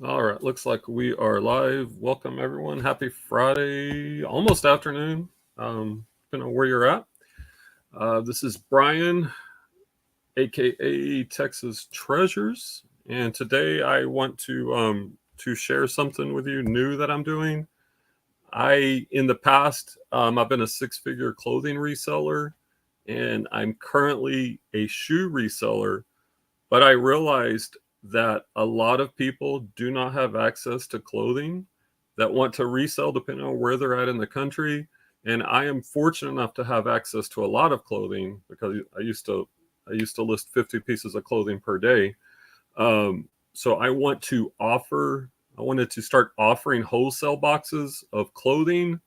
All right, looks like we are live. Welcome everyone. Happy Friday, almost afternoon, depending on where you're at. This is Brian, aka Texas Treasures, and today I want to share something with you new that I'm doing. In the past, I've been a six-figure clothing reseller, and I'm currently a shoe reseller. But I realized that a lot of people do not have access to clothing that want to resell depending on where they're at in the country. And I am fortunate enough to have access to a lot of clothing because I used to list 50 pieces of clothing per day. So I wanted to start offering wholesale boxes of clothing.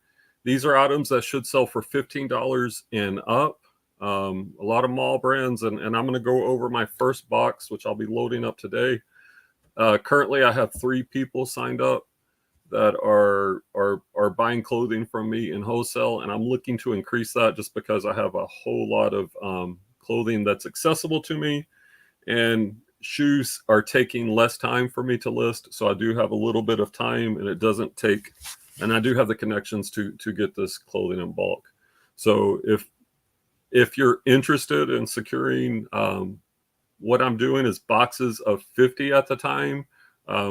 These are items that should sell for $15 and up. A lot of mall brands, and I'm going to go over my first box, which I'll be loading up today. Currently, I have 3 people signed up that are buying clothing from me in wholesale, and I'm looking to increase that just because I have a whole lot of clothing that's accessible to me, and shoes are taking less time for me to list, so I do have a little bit of time, and it doesn't take, and I do have the connections to get this clothing in bulk. So if you're interested in securing, what I'm doing is boxes of 50 at the time.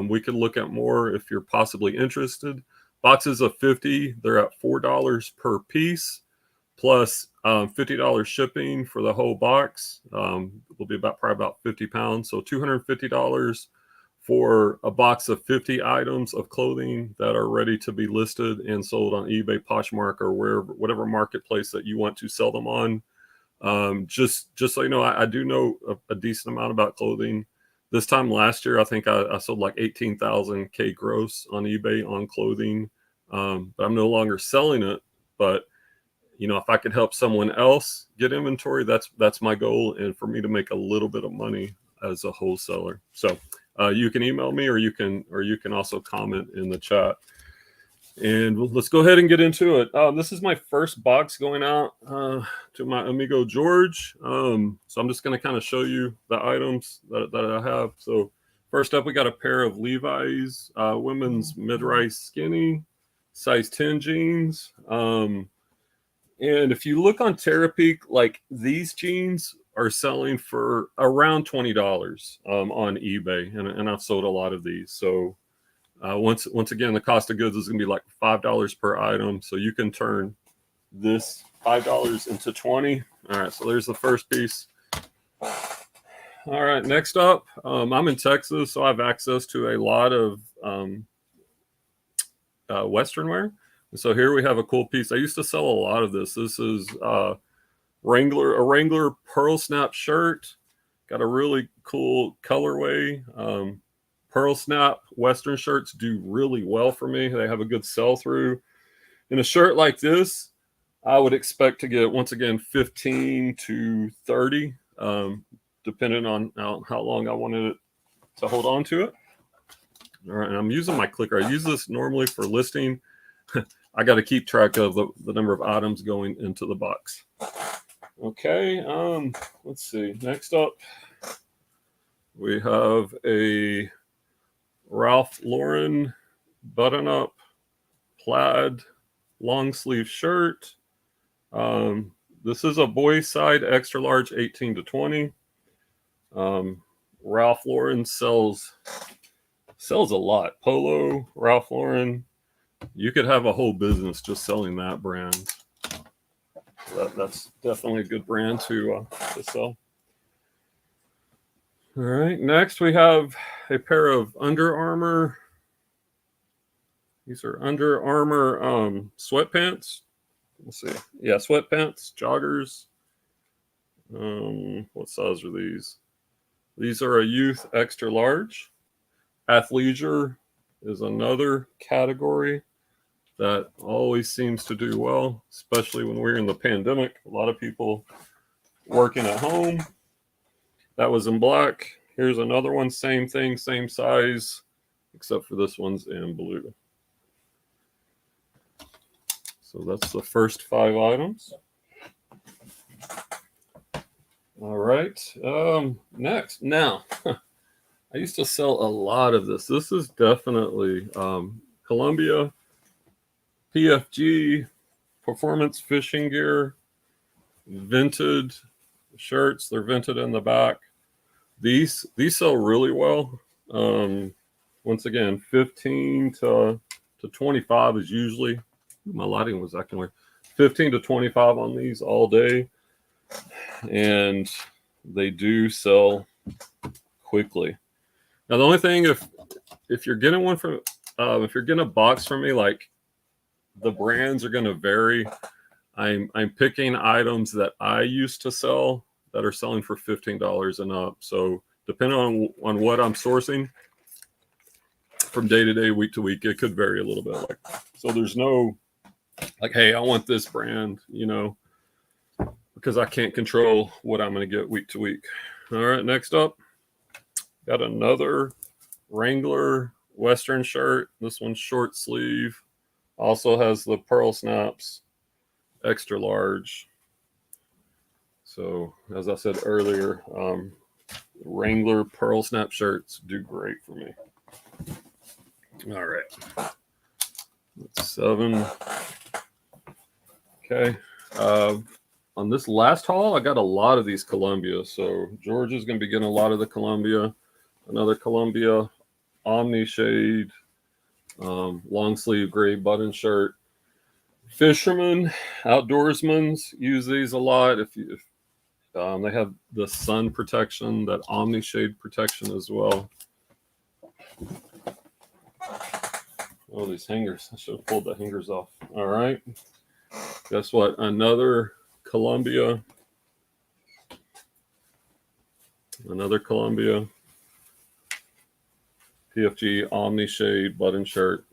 We can look at more if you're possibly interested. Boxes of 50, they're at $4 per piece, plus $50 shipping for the whole box. Will be probably about 50 pounds, so $250 for a box of 50 items of clothing that are ready to be listed and sold on eBay, Poshmark, or whatever marketplace that you want to sell them on. Just so you know, I do know a decent amount about clothing. This time last year, I think I sold like 18,000 K gross on eBay on clothing, but I'm no longer selling it. But if I could help someone else get inventory, that's my goal, and for me to make a little bit of money as a wholesaler. So you can email me, or you can also comment in the chat. And let's go ahead and get into it. This is my first box going out to my amigo George. So I'm just going to kind of show you the items that I have. So first up, we got a pair of Levi's women's mid-rise skinny, size 10 jeans. And if you look on Terapeak, like these jeans are selling for around $20 on eBay, and I've sold a lot of these. So once again, the cost of goods is going to be like $5 per item, so you can turn this $5 into 20. All right, so there's the first piece. All right, next up, I'm in Texas, so I have access to a lot of Western wear. And so here we have a cool piece. I used to sell a lot of this. This is a Wrangler pearl snap shirt. Got a really cool colorway. Pearl snap Western shirts do really well for me. They have a good sell through. In a shirt like this, I would expect to get, once again, 15 to 30, depending on how long I wanted it to hold on to it. All right, and I'm using my clicker. I use this normally for listing. I got to keep track of the number of items going into the box. Okay, let's see. Next up, we have a Ralph Lauren button-up plaid long sleeve shirt. This is a boy side extra large 18 to 20. Ralph Lauren sells a lot. Polo, Ralph Lauren. You could have a whole business just selling that brand. That's definitely a good brand to sell. All right, next we have a pair of Under Armour. These are Under Armour sweatpants. Let's see. Yeah, sweatpants, joggers. What size are these? These are a youth extra large. Athleisure is another category that always seems to do well, especially when we're in the pandemic. A lot of people working at home. That was in black. Here's another one, same thing, same size, except for this one's in blue. So that's the first 5 items. All right. Next. Now, I used to sell a lot of this. This is definitely Columbia, PFG, performance fishing gear, vented shirts. They're vented in the back. These sell really well. Once again, 15 to 25 is usually, my lighting was acting weird. 15 to 25 on these all day. And they do sell quickly. Now, the only thing, if you're getting one from, if you're getting a box from me, like the brands are going to vary. I'm picking items that I used to sell that are selling for $15 and up. So depending on what I'm sourcing from day to day, week to week, it could vary a little bit. Like, so there's no like, hey, I want this brand, you know, because I can't control what I'm going to get week to week. All right, next up, got another Wrangler Western shirt. This one's short sleeve. Also has the pearl snaps, extra large. So as I said earlier, Wrangler pearl snap shirts do great for me. All right. That's 7. Okay. On this last haul, I got a lot of these Columbia. So George is going to be getting a lot of the Columbia. Another Columbia Omni shade, long sleeve gray button shirt. Fishermen, outdoorsmen use these a lot. If they have the sun protection, that Omni shade protection as well. Oh, these hangers. I should have pulled the hangers off. All right. Guess what? Another Columbia. PFG Omni shade button shirt.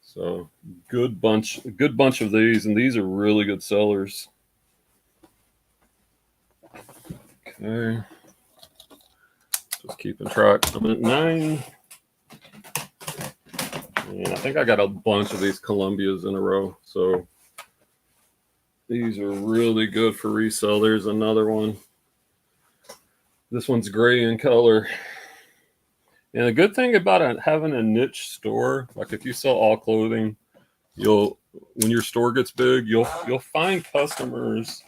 So good bunch of these, and these are really good sellers. Okay. Just keeping track. I'm at 9. And I think I got a bunch of these Columbias in a row. So these are really good for resale. There's another one. This one's gray in color. And the good thing about having a niche store, like if you sell all clothing, when your store gets big, you'll find customers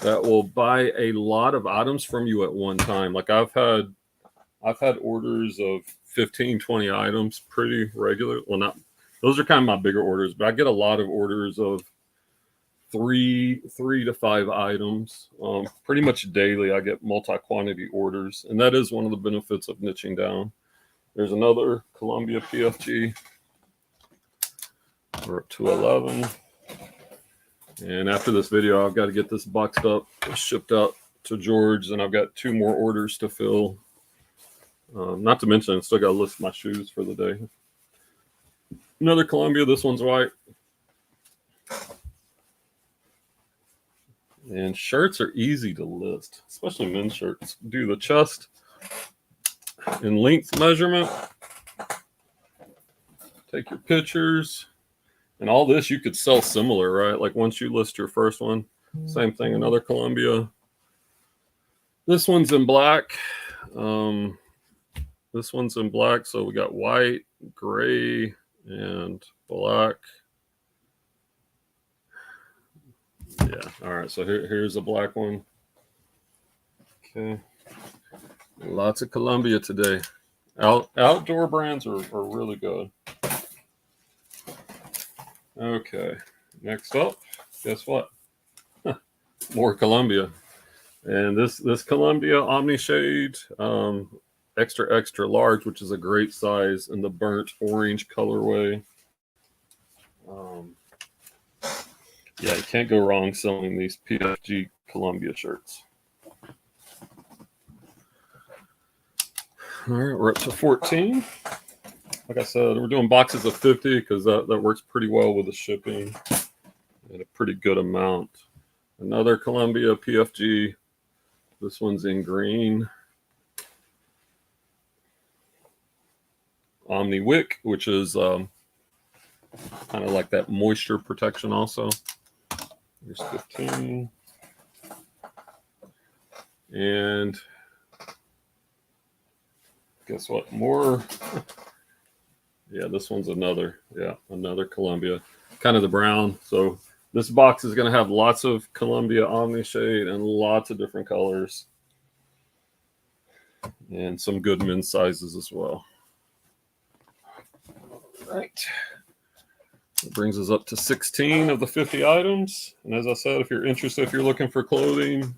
that will buy a lot of items from you at one time. Like I've had orders of 15, 20 items pretty regular. Well, not those are kind of my bigger orders, but I get a lot of orders of 3 to 5 items. Pretty much daily, I get multi-quantity orders, and that is one of the benefits of niching down. There's another Columbia PFG. We're up to 11. And after this video, I've got to get this boxed up, shipped out to George, and I've got 2 more orders to fill. Not to mention, I still got to list my shoes for the day. Another Columbia. This one's white. And shirts are easy to list, especially men's shirts. Do the chest and length measurement. Take your pictures. And all this you could sell similar, right? Like once you list your first one, same thing, another Columbia. This one's in black. This one's in black. So we got white, gray, and black. Yeah. All right. So here's a black one. Okay. Lots of Columbia today. Outdoor brands are really good. Okay. Next up, guess what? More Columbia. And this Columbia Omni shade, extra large, which is a great size in the burnt orange colorway. Yeah, you can't go wrong selling these PFG Columbia shirts. All right, we're up to 14. Like I said, we're doing boxes of 50 because that works pretty well with the shipping and a pretty good amount. Another Columbia PFG. This one's in green. Omni Wick, which is kind of like that moisture protection also. Here's 15. And Guess what? More. Yeah, this one's another Columbia, kind of the brown. So this box is going to have lots of Columbia Omni shade and lots of different colors, and some good men's sizes as well. All right. It brings us up to 16 of the 50 items. And as I said, if you're interested, if you're looking for clothing,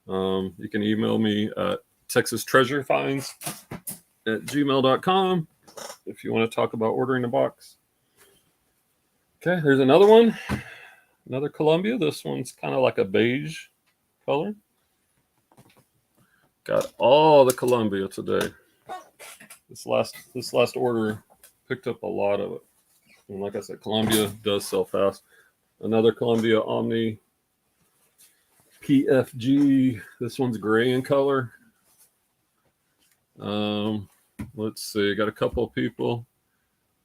you can email me at texastreasurefinds@gmail.com if you want to talk about ordering a box. Okay, here's another one. Another Columbia. This one's kind of like a beige color. Got all the Columbia today. This last order picked up a lot of it. And like I said, Columbia does sell fast. Another Columbia Omni PFG. This one's gray in color. Let's see. Got a couple of people.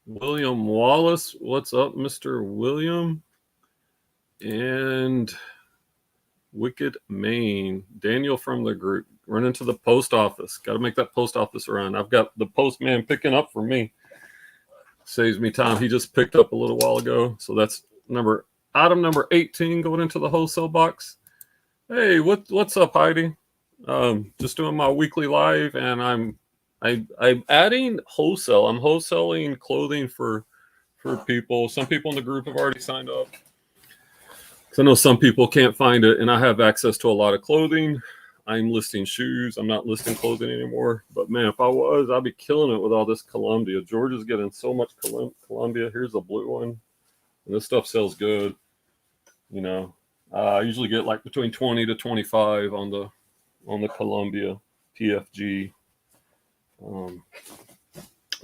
William Wallace. What's up, Mr. William? And Wicked Maine. Daniel from the group. Running to the post office. Got to make that post office run. I've got the postman picking up for me. Saves me time. He just picked up a little while ago. So that's item number 18 going into the wholesale box. Hey, what's up, Heidi? Just doing my weekly live, and I'm adding wholesale. I'm wholesaling clothing for people. Some people in the group have already signed up. So I know some people can't find it, and I have access to a lot of clothing. I'm listing shoes. I'm not listing clothing anymore. But man, if I was, I'd be killing it with all this Columbia. Georgia's getting so much Columbia. Here's a blue one. And this stuff sells good. You know, I usually get like between 20 to 25 on the Columbia PFG.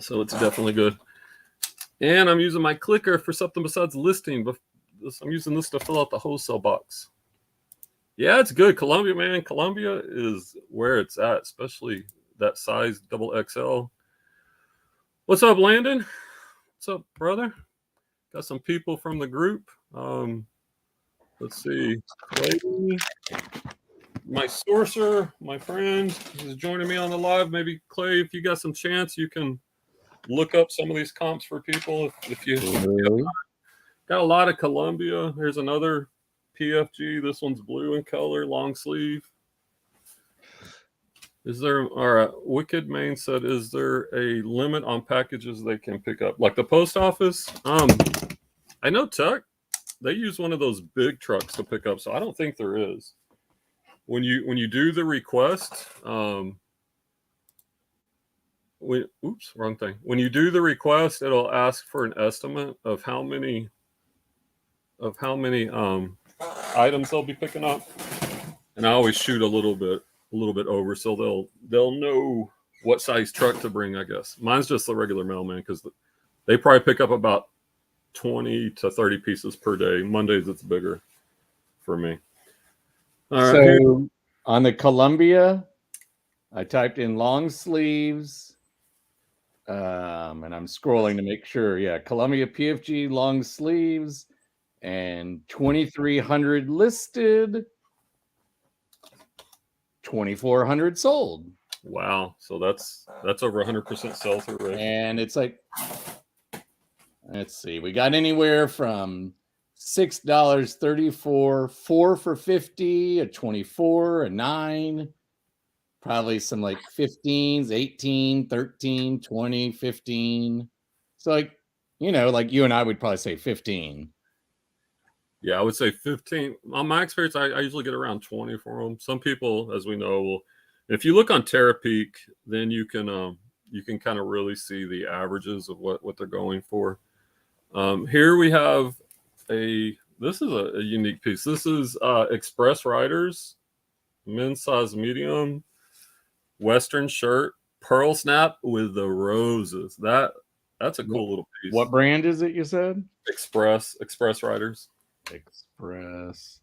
So it's definitely good. And I'm using my clicker for something besides listing. But I'm using this to fill out the wholesale box. Yeah, it's good. Columbia, man. Columbia is where it's at, especially that size XXL. What's up, Landon? What's up, brother? Got some people from the group. Let's see. Clay, my sourcer, my friend, is joining me on the live. Maybe, Clay, if you got some chance, you can look up some of these comps for people. If you got a lot of Columbia. Here's another PFG. This one's blue in color, long sleeve. Wicked Maine said, is there a limit on packages they can pick up? Like the post office? I know Tuck, they use one of those big trucks to pick up, so I don't think there is. When you do the request, wrong thing. When you do the request, it'll ask for an estimate of how many items they'll be picking up, and I always shoot a little bit over, so they'll know what size truck to bring. I guess mine's just the regular mailman, because they probably pick up about 20 to 30 pieces per day. Mondays it's bigger for me. All right. So on the Columbia, I typed in long sleeves, and I'm scrolling to make sure. Yeah, Columbia PFG long sleeves. And 2,300 listed, 2,400 sold. Wow! So that's over 100% sell through rate. And it's like, let's see, we got anywhere from $6.34, 4 for $50, a 24, a 9, probably some like 15s, 18, 13, 20, 15. So like, like you and I would probably say 15. Yeah, I would say 15. On my experience, I usually get around 20 for them. Some people, as we know, will. If you look on Terapeak, then you can kind of really see the averages of what they're going for. Here we have this is a unique piece. This is Express Riders, men's size medium, Western shirt, pearl snap with the roses. That's a cool little piece. What brand is it, you said? Express Riders. Express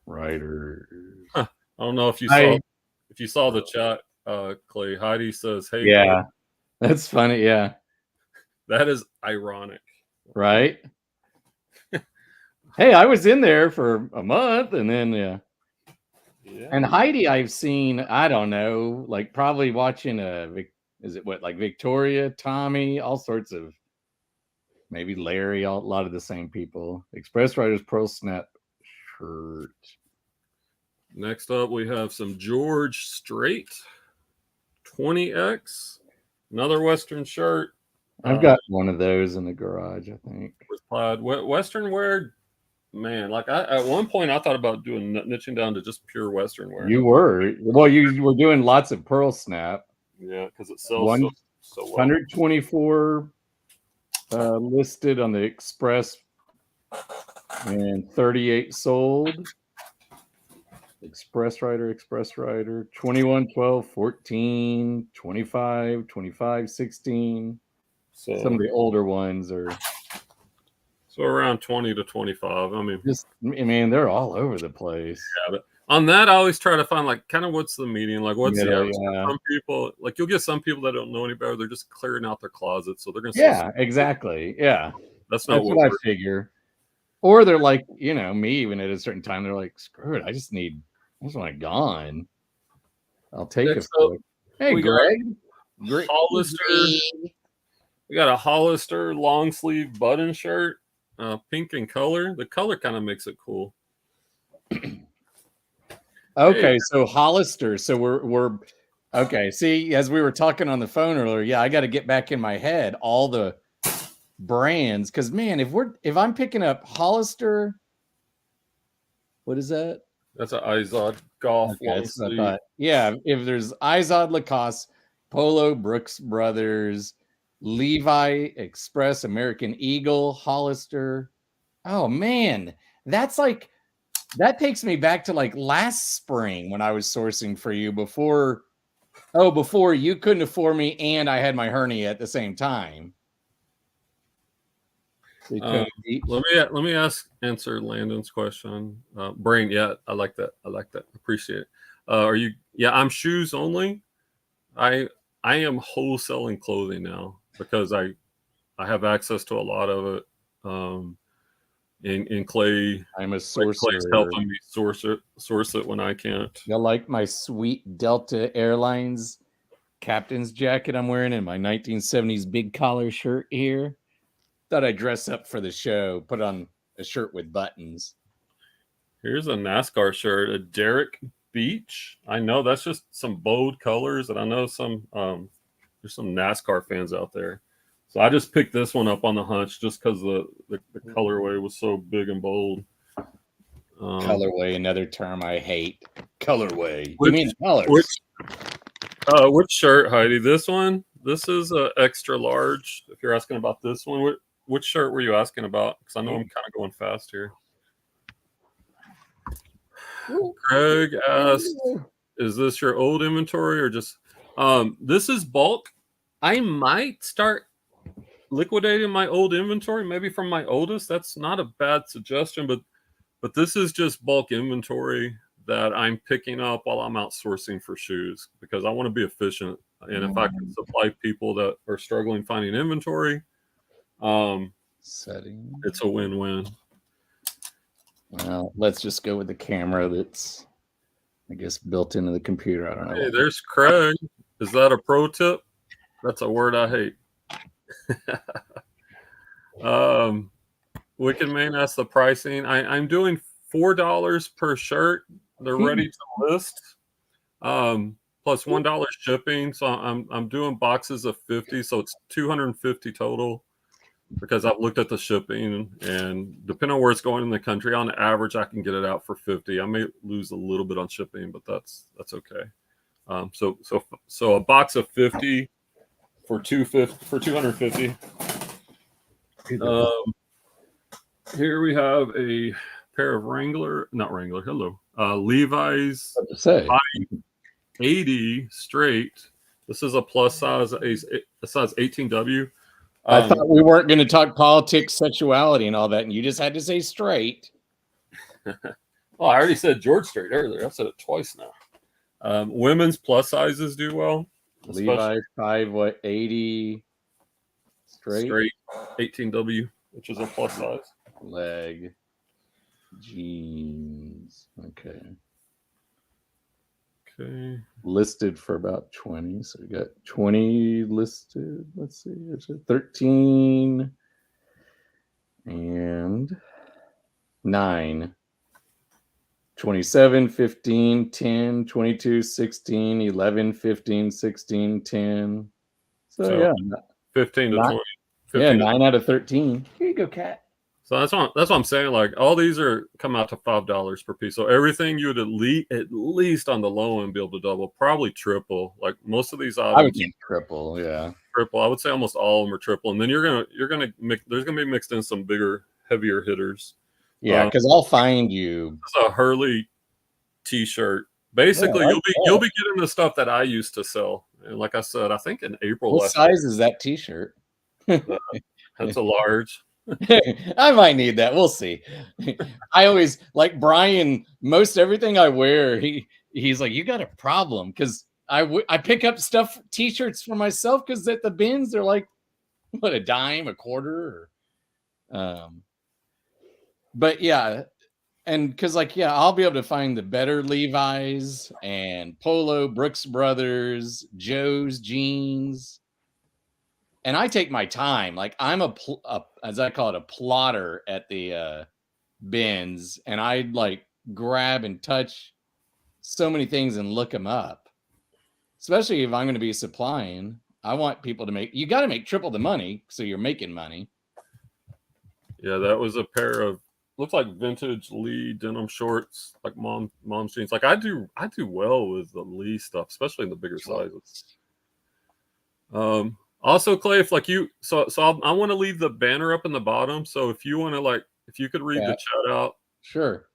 Riders. I don't know if you saw the chat, Clay. Heidi says, "Hey, yeah, Clay. That's funny." Yeah, that is ironic, right? Hey, I was in there for a month, and then yeah. And Heidi, I've seen. I don't know, like probably watching a Is it what, like Victoria, Tommy, all sorts of, maybe Larry, a lot of the same people. Express Riders Pearl Snap shirt. Next up, we have some George Strait 20X, another Western shirt. I've got one of those in the garage, I think. With Plaid. Western wear, man, like at one point I thought about doing niching down to just pure Western wear. You were. Well, you were doing lots of Pearl Snap. Yeah, because it sells so well. 124 listed on the Express and 38 sold. Express Rider, 21, 12, 14, 25, 25, 16. So some of the older ones are so around 20 to 25. I mean, they're all over the place. Yeah, but on that, I always try to find like kind of what's the median, like what's the average. Yeah. Some people, like you'll get some people that don't know any better. They're just clearing out their closet, so they're gonna. Yeah, exactly. Yeah, that's not what I figure. Or they're like, me, even at a certain time, they're like, screw it, I just want it gone. I'll take it. Hey, Greg. Hollister. We got a Hollister long sleeve button shirt, pink in color. The color kind of makes it cool. Okay, so Hollister. So we're okay. See, as we were talking on the phone earlier, yeah, I got to get back in my head all the brands, because man, if I'm picking up Hollister, what is that? That's an Izod golf long sleeve. Yeah, if there's Izod, Lacoste, Polo, Brooks Brothers, Levi, Express, American Eagle, Hollister. Oh man, that takes me back to like last spring when I was sourcing for you before you couldn't afford me and I had my hernia at the same time. Let me answer Landon's question. Brain, yeah, I like that. Appreciate it. Are you? Yeah, I'm shoes only. I am wholesaling clothing now because I have access to a lot of it. In Clay, I'm a sourcer. Clay's helping me source it when I can't. You like my sweet Delta Airlines captain's jacket I'm wearing and my 1970s big collar shirt here? Thought I'd dress up for the show, put on a shirt with buttons. Here's a NASCAR shirt, a Derek Beach. I know that's just some bold colors, and I know there's some NASCAR fans out there. So I just picked this one up on the hunch just because the colorway was so big and bold. Colorway, another term I hate. Colorway. You mean colors? Which shirt, Heidi? This one? This is a extra large. If you're asking about this one, which shirt were you asking about? Because I know I'm kind of going fast here. Craig asked, is this your old inventory or just this is bulk? I might start liquidating my old inventory, maybe from my oldest. That's not a bad suggestion, but this is just bulk inventory that I'm picking up while I'm outsourcing for shoes because I want to be efficient. And if I can supply people that are struggling finding inventory, it's a win-win. Well, let's just go with the camera that's, I guess, built into the computer. I don't know. Hey, there's Craig. Is that a pro tip? That's a word I hate. Wicked Man asked the pricing. I'm doing $4 per shirt. They're ready to list. Plus $1 shipping. So I'm doing boxes of 50, so it's 250 total. Because I've looked at the shipping, and depending on where it's going in the country, on average, I can get it out for 50. I may lose a little bit on shipping, but that's okay. So a box of 50 for 250. Here we have a pair of Levi's 80 straight. This is a plus size, a size 18W. I thought we weren't going to talk politics, sexuality, and all that, and you just had to say straight. Well, I already said George Strait earlier. I said it twice now. Women's plus sizes do well. Levi 80 straight 18W, which is a plus size. Leg jeans. Okay. Okay. Listed for about 20. So we got 20 listed. Let's see. There's 13 and 9. 27, 15, 10, 22, 16, 11, 15, 16, 10. So yeah. 15 to 20. 15 9 out of 13. Here you go, cat. So that's what I'm saying. Like all these are come out to $5 per piece. So everything you would at least on the low end be able to double, probably triple. Like most of these items, I would think triple. Yeah, triple. I would say almost all of them are triple. And then you're gonna mix. There's gonna be mixed in some bigger, heavier hitters. Yeah, because I'll find you. It's a Hurley T-shirt. Basically, you'll be getting the stuff that I used to sell. And like I said, I think in April. What size is that T-shirt? That's a large. I might need that. We'll see. I always like Brian. Most everything I wear, he's like, you got a problem, because I pick up stuff, T-shirts for myself, because at the bins they're like, what, a dime, a quarter, or, but yeah, and because I'll be able to find the better Levi's and Polo, Brooks Brothers, Joe's jeans. And I take my time. Like I'm as I call it, a plotter at the bins, and I like grab and touch so many things and look them up. Especially if I'm going to be supplying, I want people to you got to make triple the money, so you're making money. Yeah, that was a pair of looked like vintage Lee denim shorts, like mom's jeans. Like I do well with the Lee stuff, especially in the bigger sizes. Also, Clay, if like you, I want to leave the banner up in the bottom. So if you want to if you could read the chat out. Sure.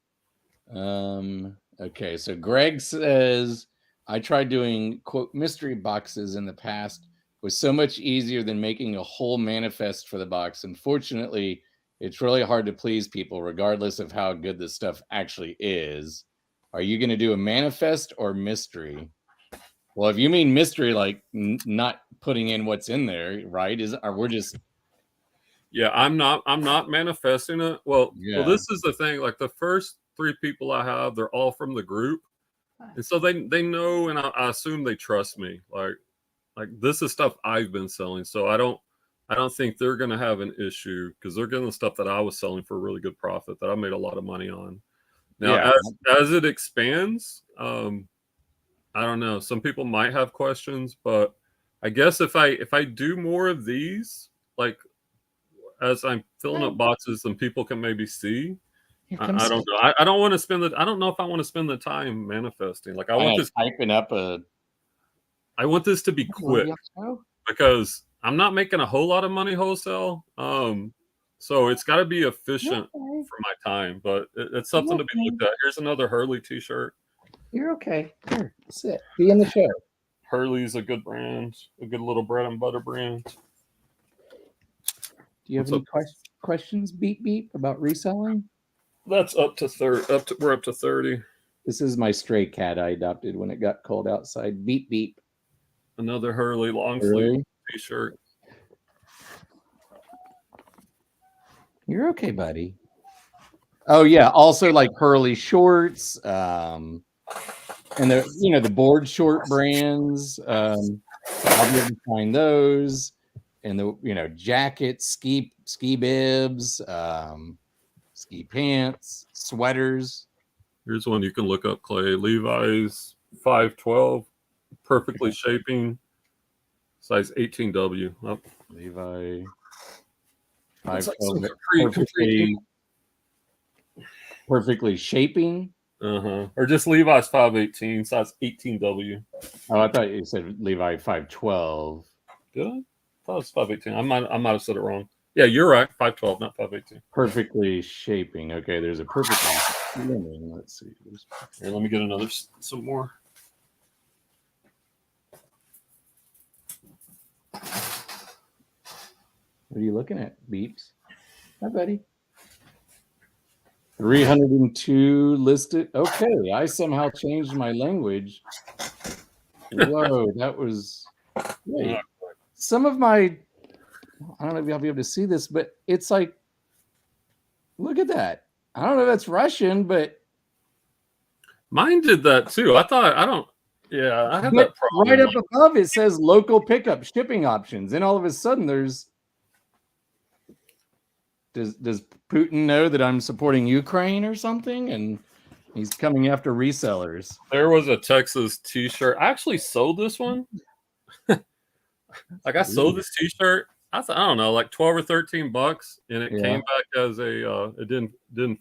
Okay. So Greg says, I tried doing quote mystery boxes in the past. It was so much easier than making a whole manifest for the box. Unfortunately, it's really hard to please people regardless of how good the stuff actually is. Are you going to do a manifest or mystery? Well, if you mean mystery, like not putting in what's in there, right? We're just. Yeah, I'm not manifesting it. Well, this is the thing. Like the first 3 people I have, they're all from the group, and so they know, and I assume they trust me. Like this is stuff I've been selling, so I don't think they're gonna have an issue because they're getting the stuff that I was selling for a really good profit that I made a lot of money on. Now, as it expands, I don't know. Some people might have questions, but I guess if I do more of these, like as I'm filling up boxes, then people can maybe see. I don't know. I don't want to spend I don't know if I want to spend the time manifesting. Like I want this typing up I want this to be quick because I'm not making a whole lot of money wholesale. So it's got to be efficient for my time, but it's something to be looked at. Here's another Hurley T-shirt. You're okay. Here, sit. Be in the show. Hurley's a good brand, a good little bread and butter brand. Do you have any questions, beep beep, about reselling? That's up to 30. We're up to 30. This is my stray cat I adopted when it got cold outside. Beep beep. Another Hurley long sleeve T-shirt. You're okay, buddy. Oh yeah. Also like Hurley shorts. And the board short brands, I'll be able to find those, and the jackets, ski bibs, ski pants, sweaters. Here's one you can look up, Clay. Levi's 512, perfectly shaping, size 18W. Oh. Levi 512, perfectly shaping. Or just Levi's 518, size 18W. Oh, I thought you said Levi 512. Did I? I thought it was 518. I might have said it wrong. Yeah, you're right. 512, not 518. Perfectly shaping. Okay, there's a perfectly shaping. Let's see. Here, let me get some more. What are you looking at, Beeps? Hi, buddy. 302 listed. Okay, I somehow changed my language. Whoa, that was great. Some of my, I don't know if I'll be able to see this, but it's like, look at that. I don't know if that's Russian, but mine did that too. I Yeah, I had But that problem. right up above it says local pickup shipping options, and all of a sudden there's. Does Putin know that I'm supporting Ukraine or something, and he's coming after resellers? There was a Texas T-shirt. I actually sold this one. Like I sold this T-shirt. I don't know, like 12 or 13 bucks, and it came back as a. It didn't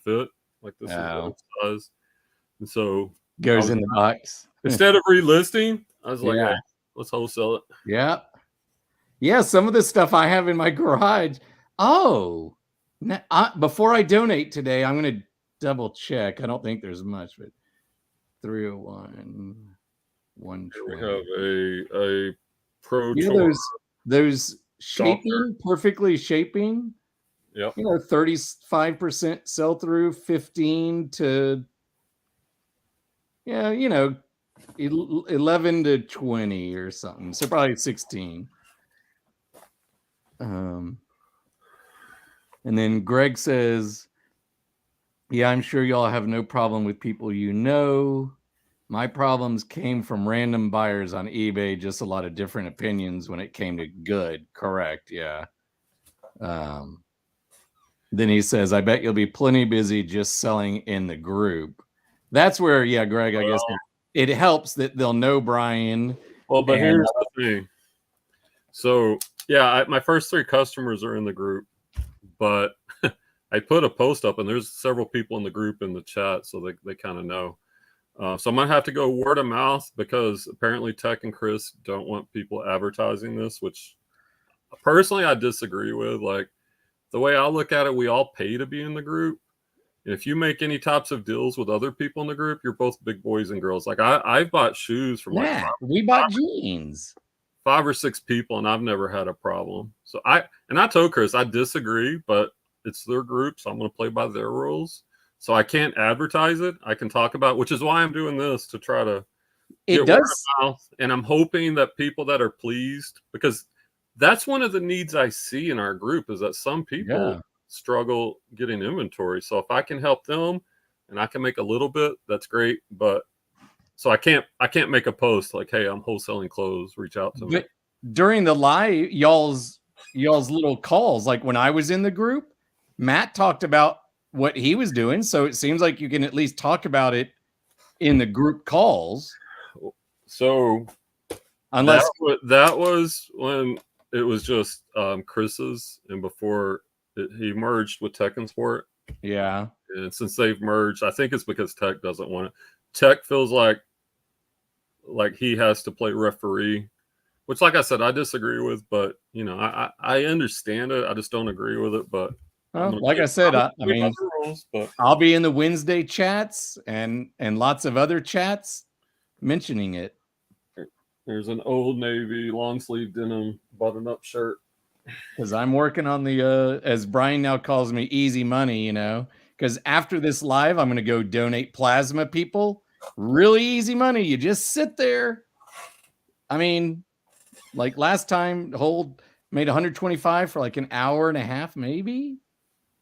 fit. Like this is what it size, and so goes in the box instead of relisting. I was like, yeah, hey, let's wholesale it. Yeah. Some of the stuff I have in my garage. Oh, before I donate today, I'm going to double check. I don't think there's much, but 301, 120. We have a pro. Yeah, those shaping, perfectly shaping. Yep. 35% sell through, 15 to 11 to 20 or something. So probably 16. And then Greg says, yeah, I'm sure y'all have no problem with people you know. My problems came from random buyers on eBay, just a lot of different opinions when it came to good. Correct, yeah. Then he says, I bet you'll be plenty busy just selling in the group. That's where, yeah, Greg, I guess it helps that they'll know Brian. Well, but here's the thing. So, yeah, my first 3 customers are in the group, but I put a post up, and there's several people in the group in the chat, so they kind of know. So I'm going to have to go word of mouth, because apparently Tech and Chris don't want people advertising this, which personally I disagree with. Like, the way I look at it, we all pay to be in the group. And if you make any types of deals with other people in the group, you're both big boys and girls. Like I've bought shoes from we bought jeans. 5 or 6 people, and I've never had a problem. So I told Chris I disagree, but it's their group, so I'm going to play by their rules. So I can't advertise it. I can talk about, which is why I'm doing this, to try to get word of mouth. And I'm hoping that people that are pleased, because that's one of the needs I see in our group, is that some people struggle getting inventory. So if I can help them and I can make a little bit, that's great. But so I can't make a post like, hey, I'm wholesaling clothes, reach out to me. During the live, y'all's little calls, like when I was in the group, Matt talked about what he was doing. So it seems like you can at least talk about it in the group calls. So unless that was when it was just Chris's, and before he merged with Tech and Sport. Yeah. And since they've merged, I think it's because Tech doesn't want it. Tech feels like he has to play referee, which, like I said, I disagree with. But I understand it. I just don't agree with it. But like I said, I mean, I'll be in the Wednesday chats and lots of other chats mentioning it. There's an Old Navy long sleeve denim button-up shirt. Because I'm working on the, as Brian now calls me, easy money, because after this live, I'm going to go donate plasma, people. Really easy money. You just sit there. I mean, like last time, Hold made 125 for like an hour and a half, maybe,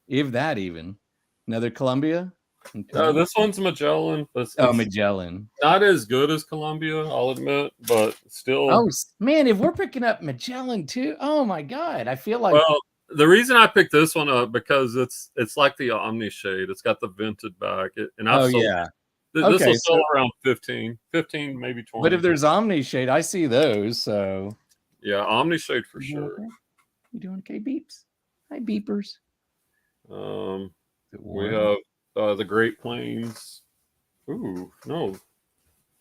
if that even. Another Columbia. This one's Magellan. Magellan. Not as good as Columbia, I'll admit, but still. Oh man, if we're picking up Magellan too, oh my god, I feel like. Well, the reason I picked this one up, because it's like the Omni shade. It's got the vented back, and I've sold. Yeah. This will sell around 15, maybe 20. But if there's Omni shade, I see those. So yeah, Omni shade for sure. Okay? You doing okay, beeps? Hi, beepers. We have the Great Plains. Ooh, no,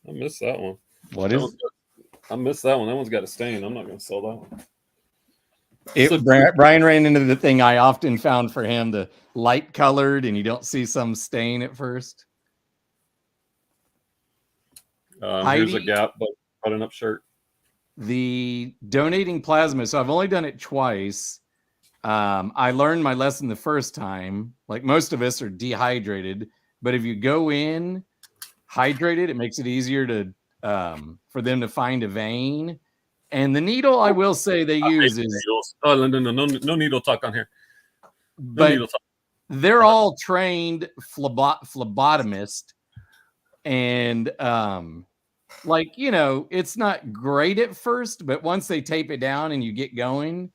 I missed that one. What is? I missed that one. That one's got a stain. I'm not going to sell that one. Brian ran into the thing I often found for him, the light colored, and you don't see some stain at first. Here's a Gap button-up shirt. The donating plasma. So I've only done it twice. I learned my lesson the first time. Like most of us are dehydrated, but if you go in hydrated, it makes it easier to for them to find a vein. And the needle, I will say they use is needles. Oh, no needle talk on here. But they're all trained phlebotomist, and like, it's not great at first, but once they tape it down and you get going,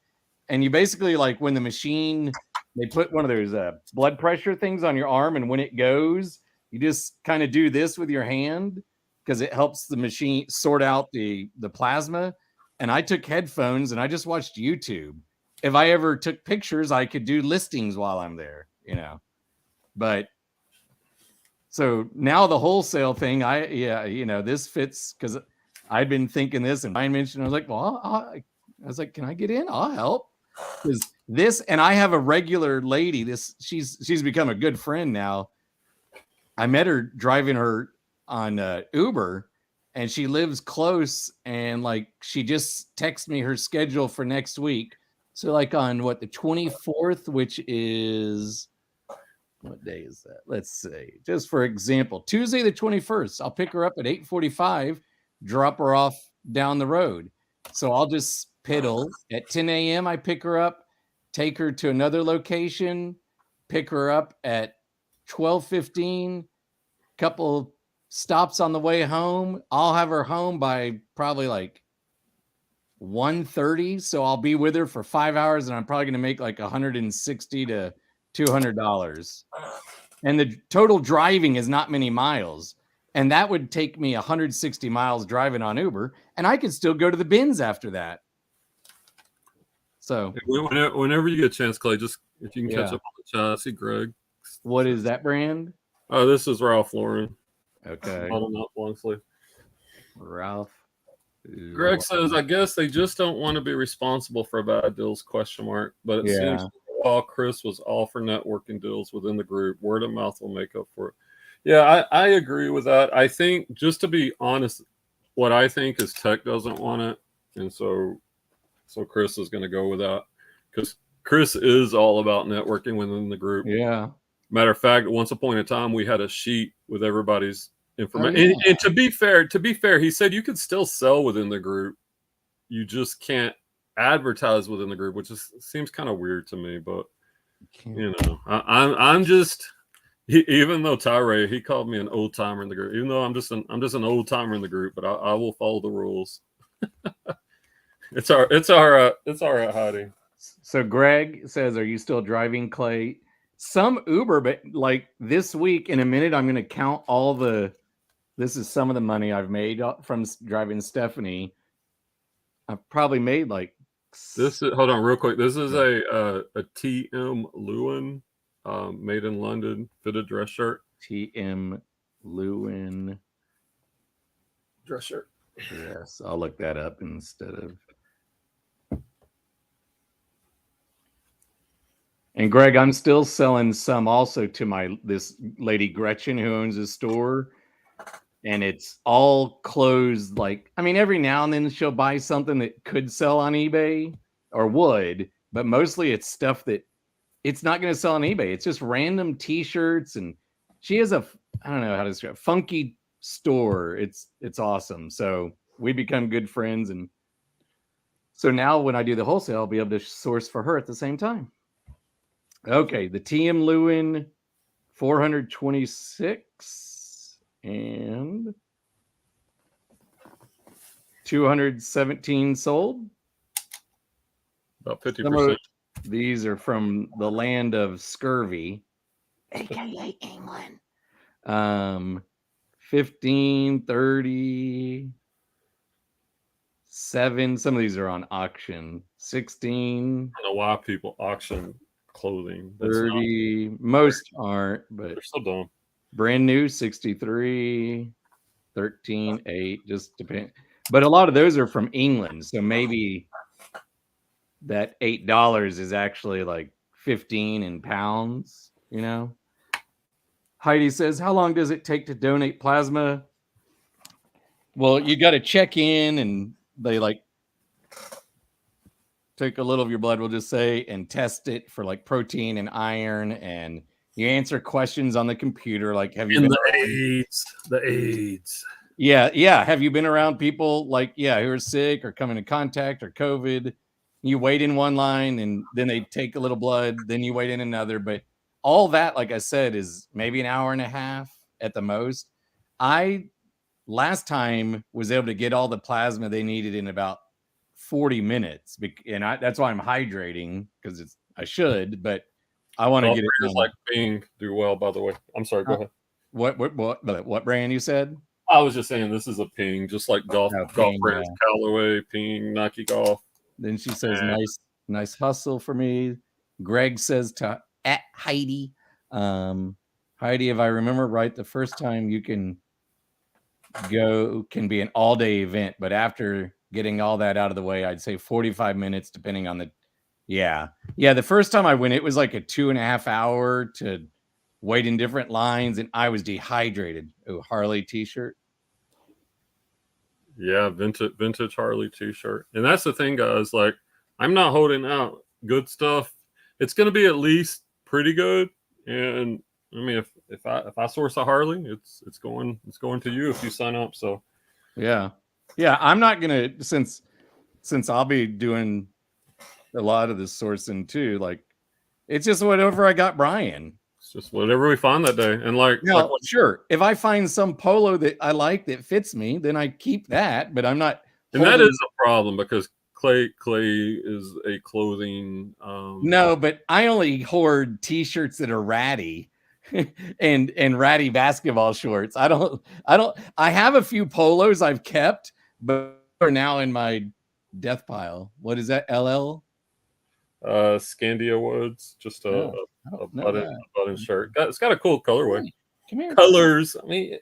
and you basically, like, when the machine, they put one of those blood pressure things on your arm, and when it goes, you just kind of do this with your hand because it helps the machine sort out the plasma. And I took headphones and I just watched YouTube. If I ever took pictures, I could do listings while I'm there, But so now the wholesale thing, this fits because I'd been thinking this, and Brian mentioned, I was like, well, I was like, can I get in? I'll help. Because this, and I have a regular lady. She's become a good friend now. I met her driving her on Uber, and she lives close, and like she just texted me her schedule for next week. So like on the 24th, which is, what day is that? Let's see. Just for example, Tuesday the 21st, I'll pick her up at 8:45, drop her off down the road. So I'll just piddle at 10 a.m. I pick her up, take her to another location, pick her up at 12:15, couple stops on the way home. I'll have her home by probably like 1:30. So I'll be with her for 5 hours, and I'm probably going to make like $160 to $200. And the total driving is not many miles. And that would take me 160 miles driving on Uber, and I could still go to the bins after that. So whenever you get a chance, Clay, just if you can catch up on the chat, I see Greg. What is that brand? Oh, this is Ralph Lauren. Okay. Bottom up long sleeve. Ralph. Greg says, I guess they just don't want to be responsible for bad deals, ? But it seems while Chris was all for networking deals within the group, word of mouth will make up for it. Yeah, I agree with that. I think, just to be honest, what I think is tech doesn't want it. And so Chris is going to go with that, because Chris is all about networking within the group. Yeah. Matter of fact, once upon a time, we had a sheet with everybody's information. And to be fair, he said you could still sell within the group. You just can't advertise within the group, which seems kind of weird to me. But I'm just, even though Tyree, he called me an old timer in the group, even though I'm just an old timer in the group, but I will follow the rules. It's all right, Heidi. So Greg says, are you still driving, Clay? Some Uber, but like this week, in a minute, I'm going to count this is some of the money I've made from driving Stephanie. I've probably made like hold on real quick. This is a TM Lewin, made in London, fitted dress shirt. TM Lewin dress shirt. Yes, I'll look that up instead of. And Greg, I'm still selling some also to this lady Gretchen who owns a store, and it's all closed. Like, I mean, every now and then she'll buy something that could sell on eBay or would, but mostly it's stuff that it's not going to sell on eBay. It's just random T-shirts, and she has I don't know how to describe it, funky store. It's awesome. So we become good friends, and so now when I do the wholesale, I'll be able to source for her at the same time. Okay, the TM Lewin 426 and 217 sold. About 50%. These are from the land of scurvy, aka England. 15, 30, 7. Some of these are on auction. 16. I don't know why people auction clothing. 30. Most aren't, but they're still dumb. Brand new 63, 13, 8. Just depend. But a lot of those are from England, so maybe that $8 is actually like 15 in pounds. Heidi says, how long does it take to donate plasma? Well, you got to check in, and they take a little of your blood, we'll just say, and test it for like protein and iron, and you answer questions on the computer, like have you been the AIDS. Yeah. Have you been around people who are sick or come into contact or COVID? You wait in one line, and then they take a little blood, then you wait in another. But all that, like I said, is maybe an hour and a half at the most. I last time was able to get all the plasma they needed in about 40 minutes. And that's why I'm hydrating, because I should, but I want to get it done. Like Bing do well, by the way. I'm sorry, go ahead. What brand you said? I was just saying this is a Ping, just like golf Ping, brands, Callaway, Ping, Nike Golf. Then she says, nice hustle for me. Greg says to at Heidi. Heidi, if I remember right, the first time you can be an all-day event, but after getting all that out of the way, I'd say 45 minutes, depending on the the first time I went, it was like a 2.5 hour to wait in different lines, and I was dehydrated. Oh, Harley t-shirt. Yeah, vintage Harley t-shirt. And that's the thing, guys, like I'm not holding out good stuff. It's going to be at least pretty good. And I mean, if I source a Harley, it's going to you if you sign up. So yeah, I'm not gonna, since I'll be doing a lot of this sourcing too. Like, it's just whatever I got Brian. It's just whatever we find that day. And sure, if I find some polo that I like that fits me, then I keep that. But I'm not. And that is a problem, because Clay is a clothing. No, but I only hoard t-shirts that are ratty. and ratty basketball shorts. I have a few polos I've kept, but are now in my death pile. What is that? LL? Scandia Woods, just a button shirt. It's got a cool colorway. Come here. Colors. I mean,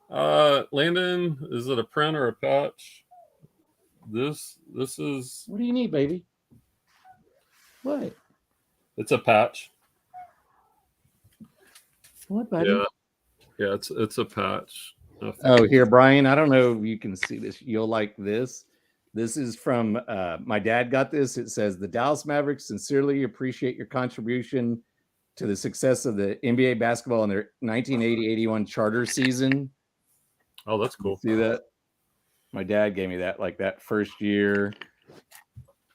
Landon, is it a print or a patch? This is. What do you need, baby? What? It's a patch. What, buddy? Yeah, it's a patch. Oh, here, Brian. I don't know if you can see this. You'll like this. This is from my dad got this. It says, the Dallas Mavericks sincerely appreciate your contribution to the success of the NBA basketball in their 1980-81 charter season. Oh, that's cool. See that? My dad gave me that like that first year.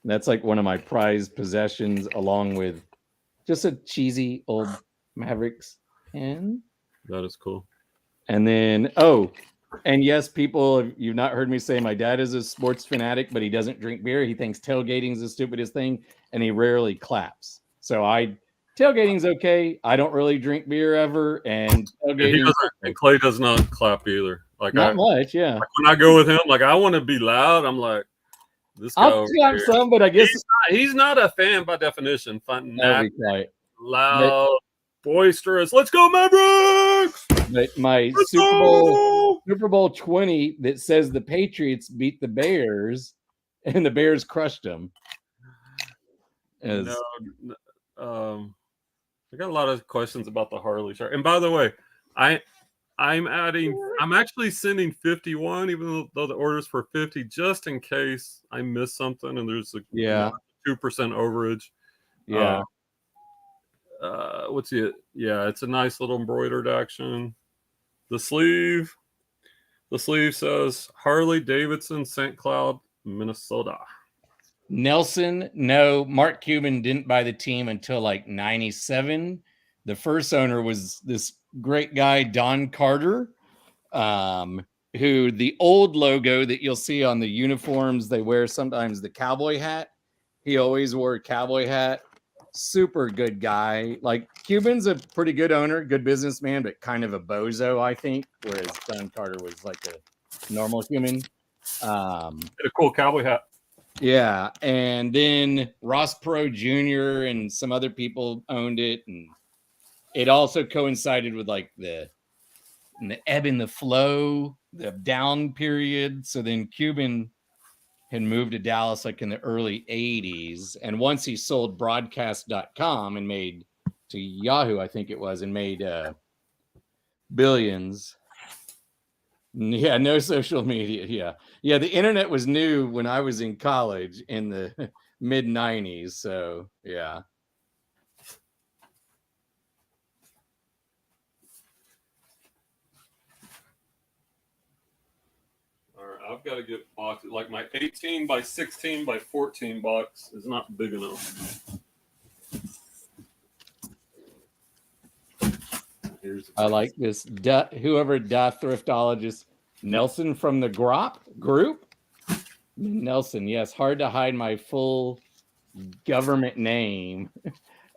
That's like one of my prized possessions, along with just a cheesy old Mavericks pen. That is cool. And then, and yes, people, you've not heard me say my dad is a sports fanatic, but he doesn't drink beer. He thinks tailgating is the stupidest thing, and he rarely claps. So tailgating's okay. I don't really drink beer ever, and tailgating. And Clay does not clap either. Like not much, yeah. Like when I go with him, like I want to be loud. I'm like, this guy. I'll clap some, but I guess he's not a fan by definition. Fanatic, loud, boisterous. Let's go, Mavericks! But my Super Bowl 20 that says the Patriots beat the Bears and the Bears crushed them. I got a lot of questions about the Harley shirt. And by the way, I'm actually sending 51, even though the order's for 50, just in case I miss something and there's a 2% overage. Yeah. What's it? Yeah, it's a nice little embroidered action. The sleeve says Harley Davidson, St. Cloud, Minnesota. Nelson, no, Mark Cuban didn't buy the team until like 97. The first owner was this great guy, Don Carter, who the old logo that you'll see on the uniforms, they wear sometimes the cowboy hat. He always wore a cowboy hat. Super good guy. Like, Cuban's a pretty good owner, good businessman, but kind of a bozo, I think, whereas Don Carter was like a normal human. A cool cowboy hat. Yeah, and then Ross Perot Jr. and some other people owned it, and it also coincided with like the ebb and the flow, the down period. So then Cuban had moved to Dallas like in the early 80s. And once he sold broadcast.com and made to Yahoo, I think it was, and made billions. Yeah, no social media. Yeah, the internet was new when I was in college in the mid 90s. So, yeah. I've got to get boxes. Like my 18 by 16 by 14 box is not big enough. I like this. Whoever thriftologist Nelson from the group. Nelson, yes, hard to hide my full government name.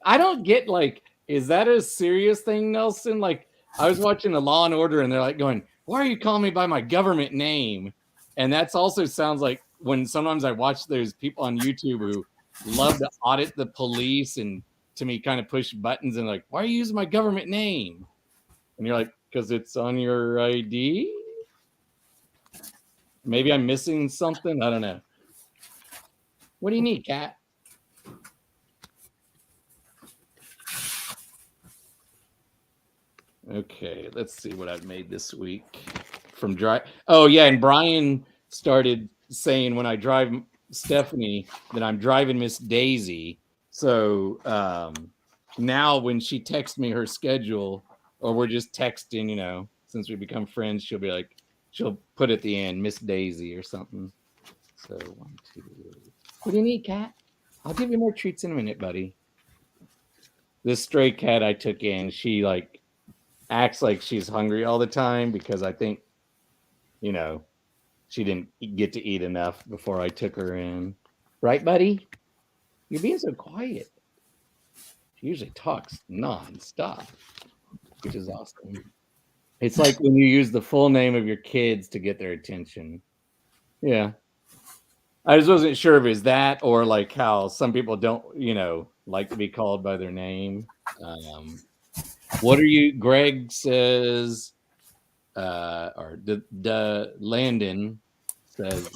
I don't get, like, is that a serious thing, Nelson? Like, I was watching a Law and Order and they're like going, why are you calling me by my government name? And that's also sounds like when sometimes I watch those people on YouTube who love to audit the police and to me kind of push buttons and like, why are you using my government name? And you're like, because it's on your ID? Maybe I'm missing something. I don't know. What do you need, Kat? Okay, let's see what I've made this week from drive. Oh yeah, and Brian started saying when I drive Stephanie that I'm driving Miss Daisy. So now when she texts me her schedule, or we're just texting, you know, since we become friends, she'll be like, she'll put at the end Miss Daisy or something. So 1, 2. What do you need, Kat? I'll give you more treats in a minute, buddy. This stray cat I took in, she like acts like she's hungry all the time because I think, you know, she didn't get to eat enough before I took her in. Right, buddy? You're being so quiet. She usually talks nonstop, which is awesome. It's like when you use the full name of your kids to get their attention. Yeah. I just wasn't sure if it's that or like how some people don't, you know, like to be called by their name. What are you? Greg says, or the Landon says,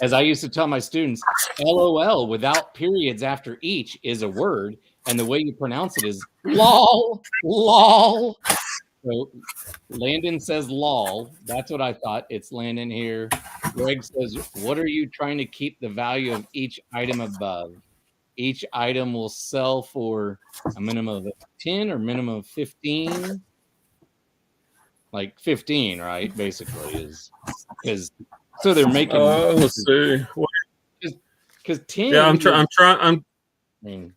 as I used to tell my students, LOL without periods after each is a word, and the way you pronounce it is lol, lol. So Landon says lol. That's what I thought. It's Landon here. Greg says, what are you trying to keep the value of each item above? Each item will sell for a minimum of 10 or minimum of 15. Like 15, right? Basically is because so they're making. Let's see. Because 10. Yeah, I'm trying. I mean,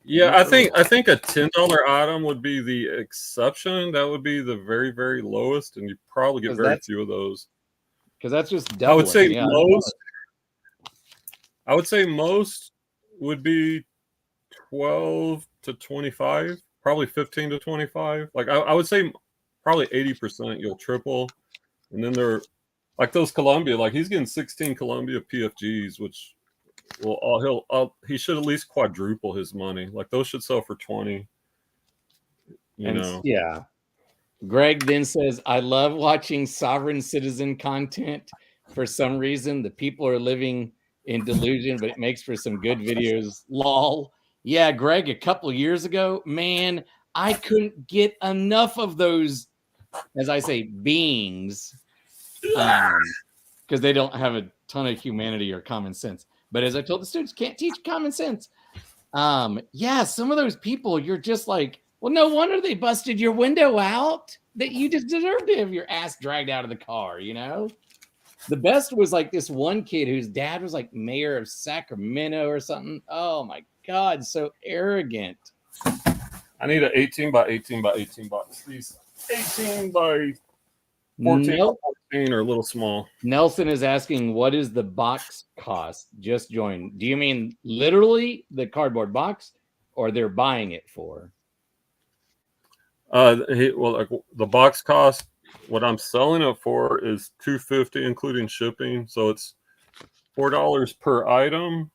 yeah, I think a $10 item would be the exception. That would be the very, very lowest, and you probably get very few of those. Because that's just doubling. I would say yeah, most. I would say most would be 12 to 25, probably 15 to 25. Like I would say probably 80% you'll triple, and then they're like those Columbia. Like he's getting 16 Columbia PFGs, which he should at least quadruple his money. Like those should sell for 20. You know. Yeah. Greg then says, I love watching sovereign citizen content. For some reason, the people are living in delusion, but it makes for some good videos. Lol. Yeah, Greg, a couple years ago, man, I couldn't get enough of those, as I say, beings, because they don't have a ton of humanity or common sense. But as I told the students, can't teach common sense. Yeah, some of those people, you're just like, well, no wonder they busted your window out. That you just deserve to have your ass dragged out of the car, you know? The best was like this one kid whose dad was like mayor of Sacramento or something. Oh my God, so arrogant. I need an 18 by 18 by 18 box. These 18 by 14 by 14 are a little small. Nelson is asking, what is the box cost? Just join. Do you mean literally the cardboard box, or they're buying it for? Well, like the box cost, what I'm selling it for is $250 including shipping. So it's $4 per item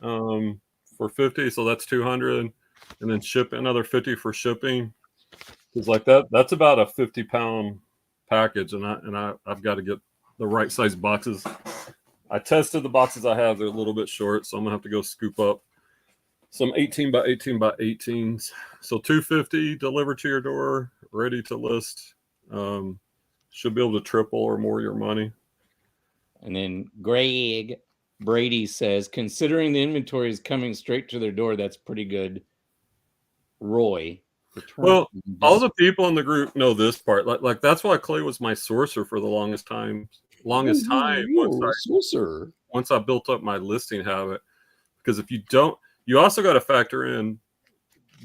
for 50. So that's 200, and then ship another 50 for shipping. Because like that's about a 50-pound package, and I've got to get the right size boxes. I tested the boxes I have; they're a little bit short, so I'm gonna have to go scoop up some 18 by 18 by 18s. So $250 delivered to your door, ready to list. Should be able to triple or more your money. And then Greg Brady says, considering the inventory is coming straight to their door, that's pretty good. Roy. Well, all the people in the group know this part. Like that's why Clay was my sourcer for the longest time. Once I built up my listing habit. Because if you don't, you also got to factor in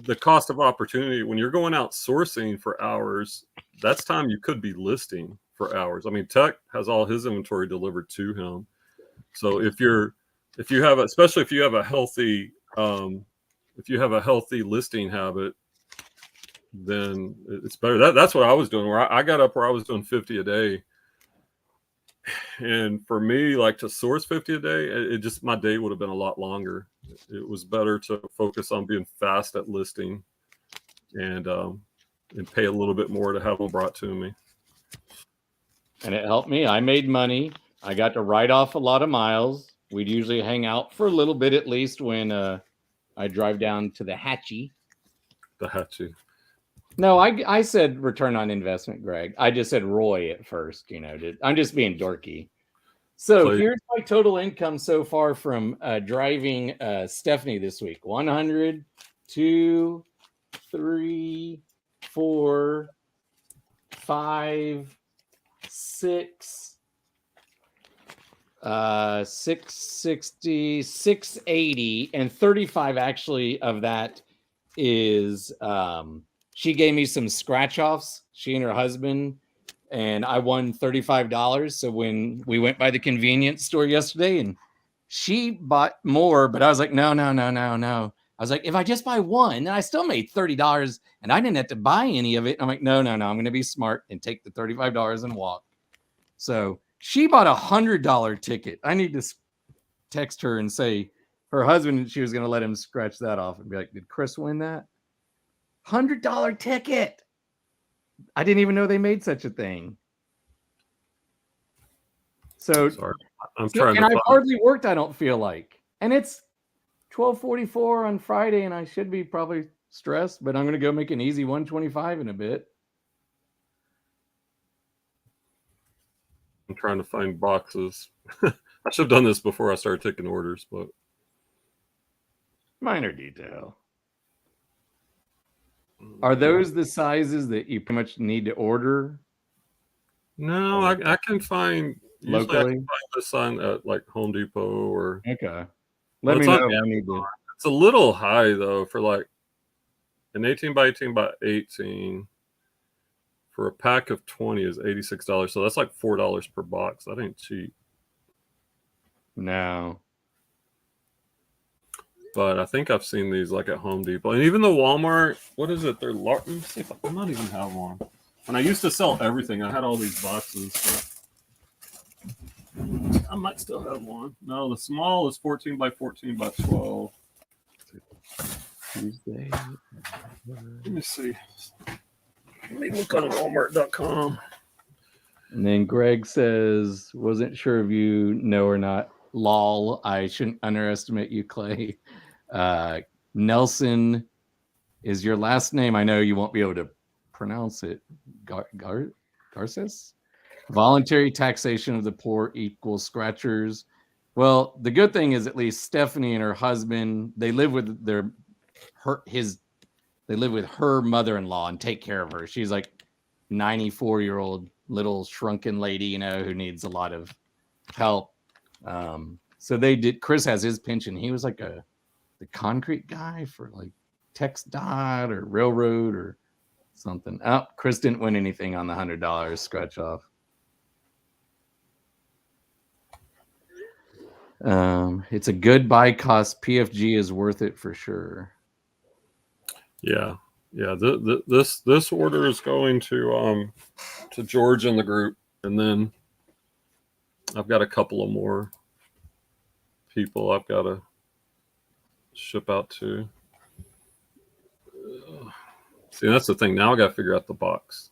the cost of opportunity. When you're going out sourcing for hours, that's time you could be listing for hours. I mean, Tech has all his inventory delivered to him. So if you have, especially if you have a healthy listing habit, then it's better. That's what I was doing. Where I got up where I was doing 50 a day. And for me, like to source 50 a day, it just, my day would have been a lot longer. It was better to focus on being fast at listing and pay a little bit more to have them brought to me. And it helped me. I made money. I got to write off a lot of miles. We'd usually hang out for a little bit at least when I drive down to the Hatchie. The Hatchie. No, I said return on investment, Greg. I just said Roy at first. I'm just being dorky. So Plaid. Here's my total income so far from driving Stephanie this week. 100, 2, 3, 4, 5, 6, 660, 680, and 35 actually of that is she gave me some scratch offs, she and her husband, and I won $35. So when we went by the convenience store yesterday and she bought more, but I was like, no. I was like, if I just buy one, then I still made $30 and I didn't have to buy any of it. I'm like, no. I'm going to be smart and take the $35 and walk. So she bought $100 ticket. I need to text her and say her husband, she was going to let him scratch that off and be like, did Chris win that? $100 ticket. I didn't even know they made such a thing. So sorry, I'm trying. And I've hardly worked, I don't feel like. And it's 12:44 on Friday, and I should be probably stressed, but I'm going to go make an easy 125 in a bit. I'm trying to find boxes. I should have done this before I started taking orders, but minor detail. Are those the sizes that you pretty much need to order? No, I can find locally. I can find this on at like Home Depot or okay. Let me know. I need to. It's a little high though for like an 18 by 18 by 18 for a pack of 20 is $86. So that's like $4 per box. That ain't cheap. No. But I think I've seen these like at Home Depot and even the Walmart. What is it? They're large. Let me see if I might even have one. And I used to sell everything. I had all these boxes. So I might still have one. No, the small is 14 by 14 by 12. Tuesday. Let me see. Let me look on Walmart.com. And then Greg says, wasn't sure if you know or not. Lol, I shouldn't underestimate you, Clay. Nelson is your last name. I know you won't be able to pronounce it. Garces? Voluntary taxation of the poor equals scratchers. Well, the good thing is at least Stephanie and her husband, they live with her mother-in-law and take care of her. She's like 94-year-old little shrunken lady, who needs a lot of help. So they did. Chris has his pension. He was like the concrete guy for like TxDOT or railroad or something. Oh, Chris didn't win anything on the $100 scratch off. It's a good buy cost. PFG is worth it for sure. Yeah. This order is going to George in the group, and then I've got a couple of more people I've got to ship out to. See, that's the thing. Now I got to figure out the box.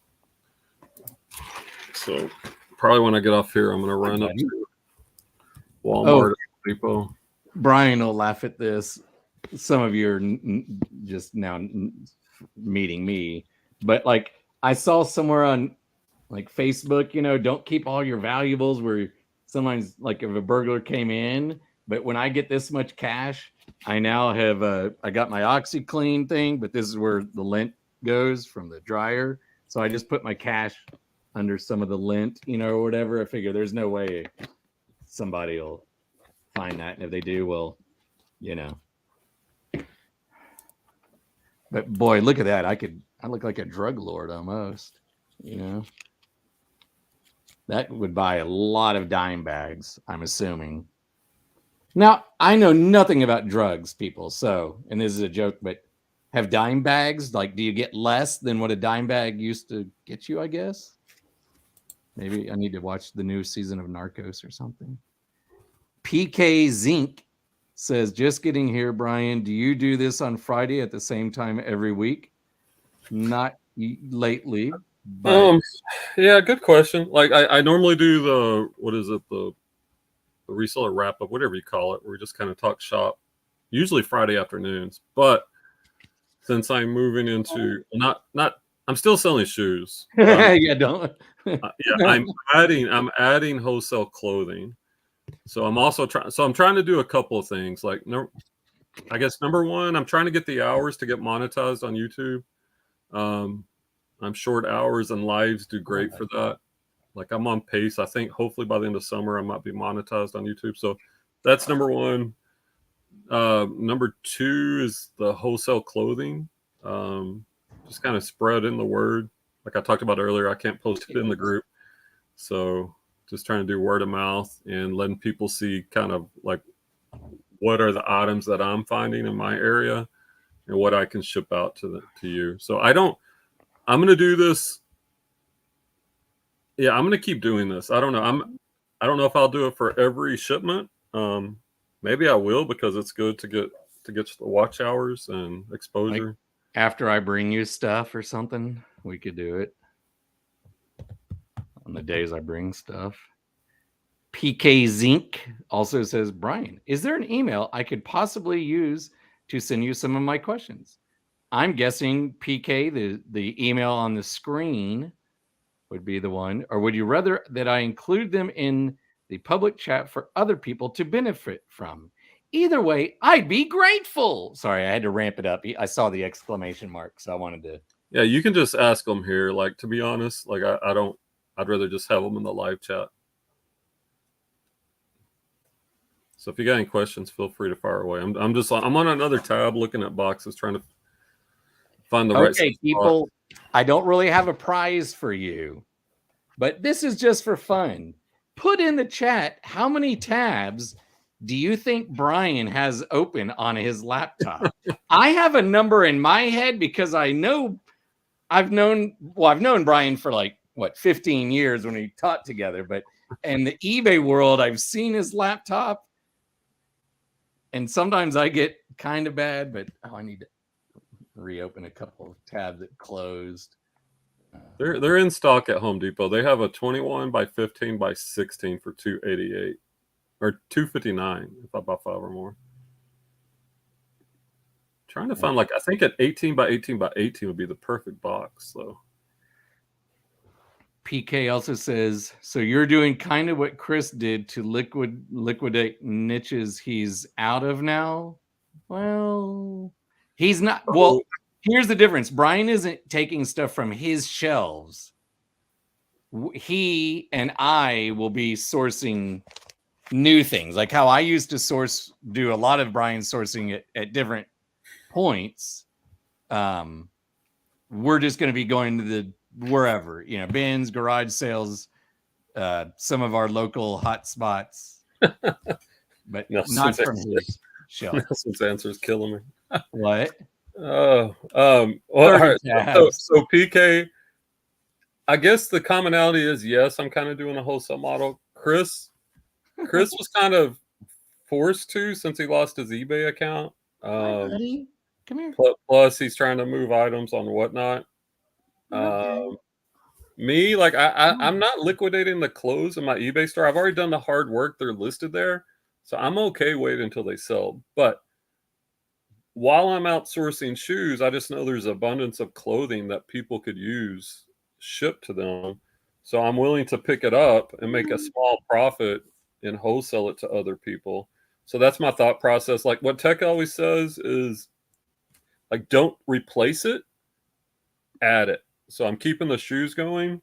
So probably when I get off here, I'm going to run up to Walmart Depot. Brian will laugh at this. Some of you are just now meeting me, but like I saw somewhere on like Facebook, don't keep all your valuables where sometimes like if a burglar came in, but when I get this much cash, I now have I got my OxyClean thing, but this is where the lint goes from the dryer. So I just put my cash under some of the lint, or whatever. I figure there's no way somebody will find that. And if they do, well, But boy, look at that. I look like a drug lord almost, That would buy a lot of dime bags, I'm assuming. Now, I know nothing about drugs, people. So, and this is a joke, but have dime bags, like, do you get less than what a dime bag used to get you, I guess? Maybe I need to watch the new season of Narcos or something. PK Zinc says, just getting here, Brian. Do you do this on Friday at the same time every week? Not lately, but Yeah, good question. Like I normally do the reseller wrap up, whatever you call it, where we just kind of talk shop, usually Friday afternoons. But since I'm moving into not I'm still selling shoes. yeah, don't. Yeah, I'm adding wholesale clothing. So I'm also trying to do a couple of things. Like, no, I guess number one, I'm trying to get the hours to get monetized on YouTube. I'm short hours and lives do great for that. Like, I'm on pace. I think hopefully by the end of summer I might be monetized on YouTube. So that's number one. Number two is the wholesale clothing. Just kind of spread in the word. Like I talked about earlier, I can't post it in the group. So just trying to do word of mouth and letting people see kind of like what are the items that I'm finding in my area and what I can ship out to you. So I'm going to do this. Yeah, I'm going to keep doing this. I don't know. I don't know if I'll do it for every shipment. Maybe I will, because it's good to get the watch hours and exposure. Like, after I bring you stuff or something, we could do it on the days I bring stuff. PK Zinc also says, Brian, is there an email I could possibly use to send you some of my questions? I'm guessing, PK, the email on the screen would be the one. Or would you rather that I include them in the public chat for other people to benefit from? Either way, I'd be grateful. Sorry, I had to ramp it up. I saw the exclamation mark, so I wanted to. Yeah, you can just ask them here. Like, to be honest, like I'd rather just have them in the live chat. So if you got any questions, feel free to fire away. I'm on another tab looking at boxes, trying to find the right. Okay, people, I don't really have a prize for you, but this is just for fun. Put in the chat, how many tabs do you think Brian has open on his laptop? I have a number in my head because I know I've known Brian for like 15 years when we taught together, but in the eBay world, I've seen his laptop, and sometimes I get kind of bad, but I need to reopen a couple of tabs that closed. They're in stock at Home Depot. They have a 21 by 15 by 16 for $288 or $259 if I buy 5 or more. Trying to find, like, I think at 18 by 18 by 18 would be the perfect box. So PK also says, so you're doing kind of what Chris did to liquidate niches he's out of now? Well, he's not. Well, here's the difference. Brian isn't taking stuff from his shelves. He and I will be sourcing new things, like how I used to do a lot of Brian's sourcing at different points. We're just going to be going to the wherever, bins, garage sales, some of our local hot spots, but not from his shelf. Nelson's answer is killing me. What? Oh, well, all right. So PK, I guess the commonality is, yes, I'm kind of doing a wholesale model. Chris was kind of forced to, since he lost his eBay account. Hi, buddy. Come here. Plus, he's trying to move items on whatnot. Okay. Me, like, I'm not liquidating the clothes in my eBay store. I've already done the hard work. They're listed there. So I'm okay waiting until they sell. But while I'm outsourcing shoes, I just know there's abundance of clothing that people could use shipped to them. So I'm willing to pick it up and make a small profit and wholesale it to other people. So that's my thought process. Like, what Tech always says is, like, don't replace it, add it. So I'm keeping the shoes going,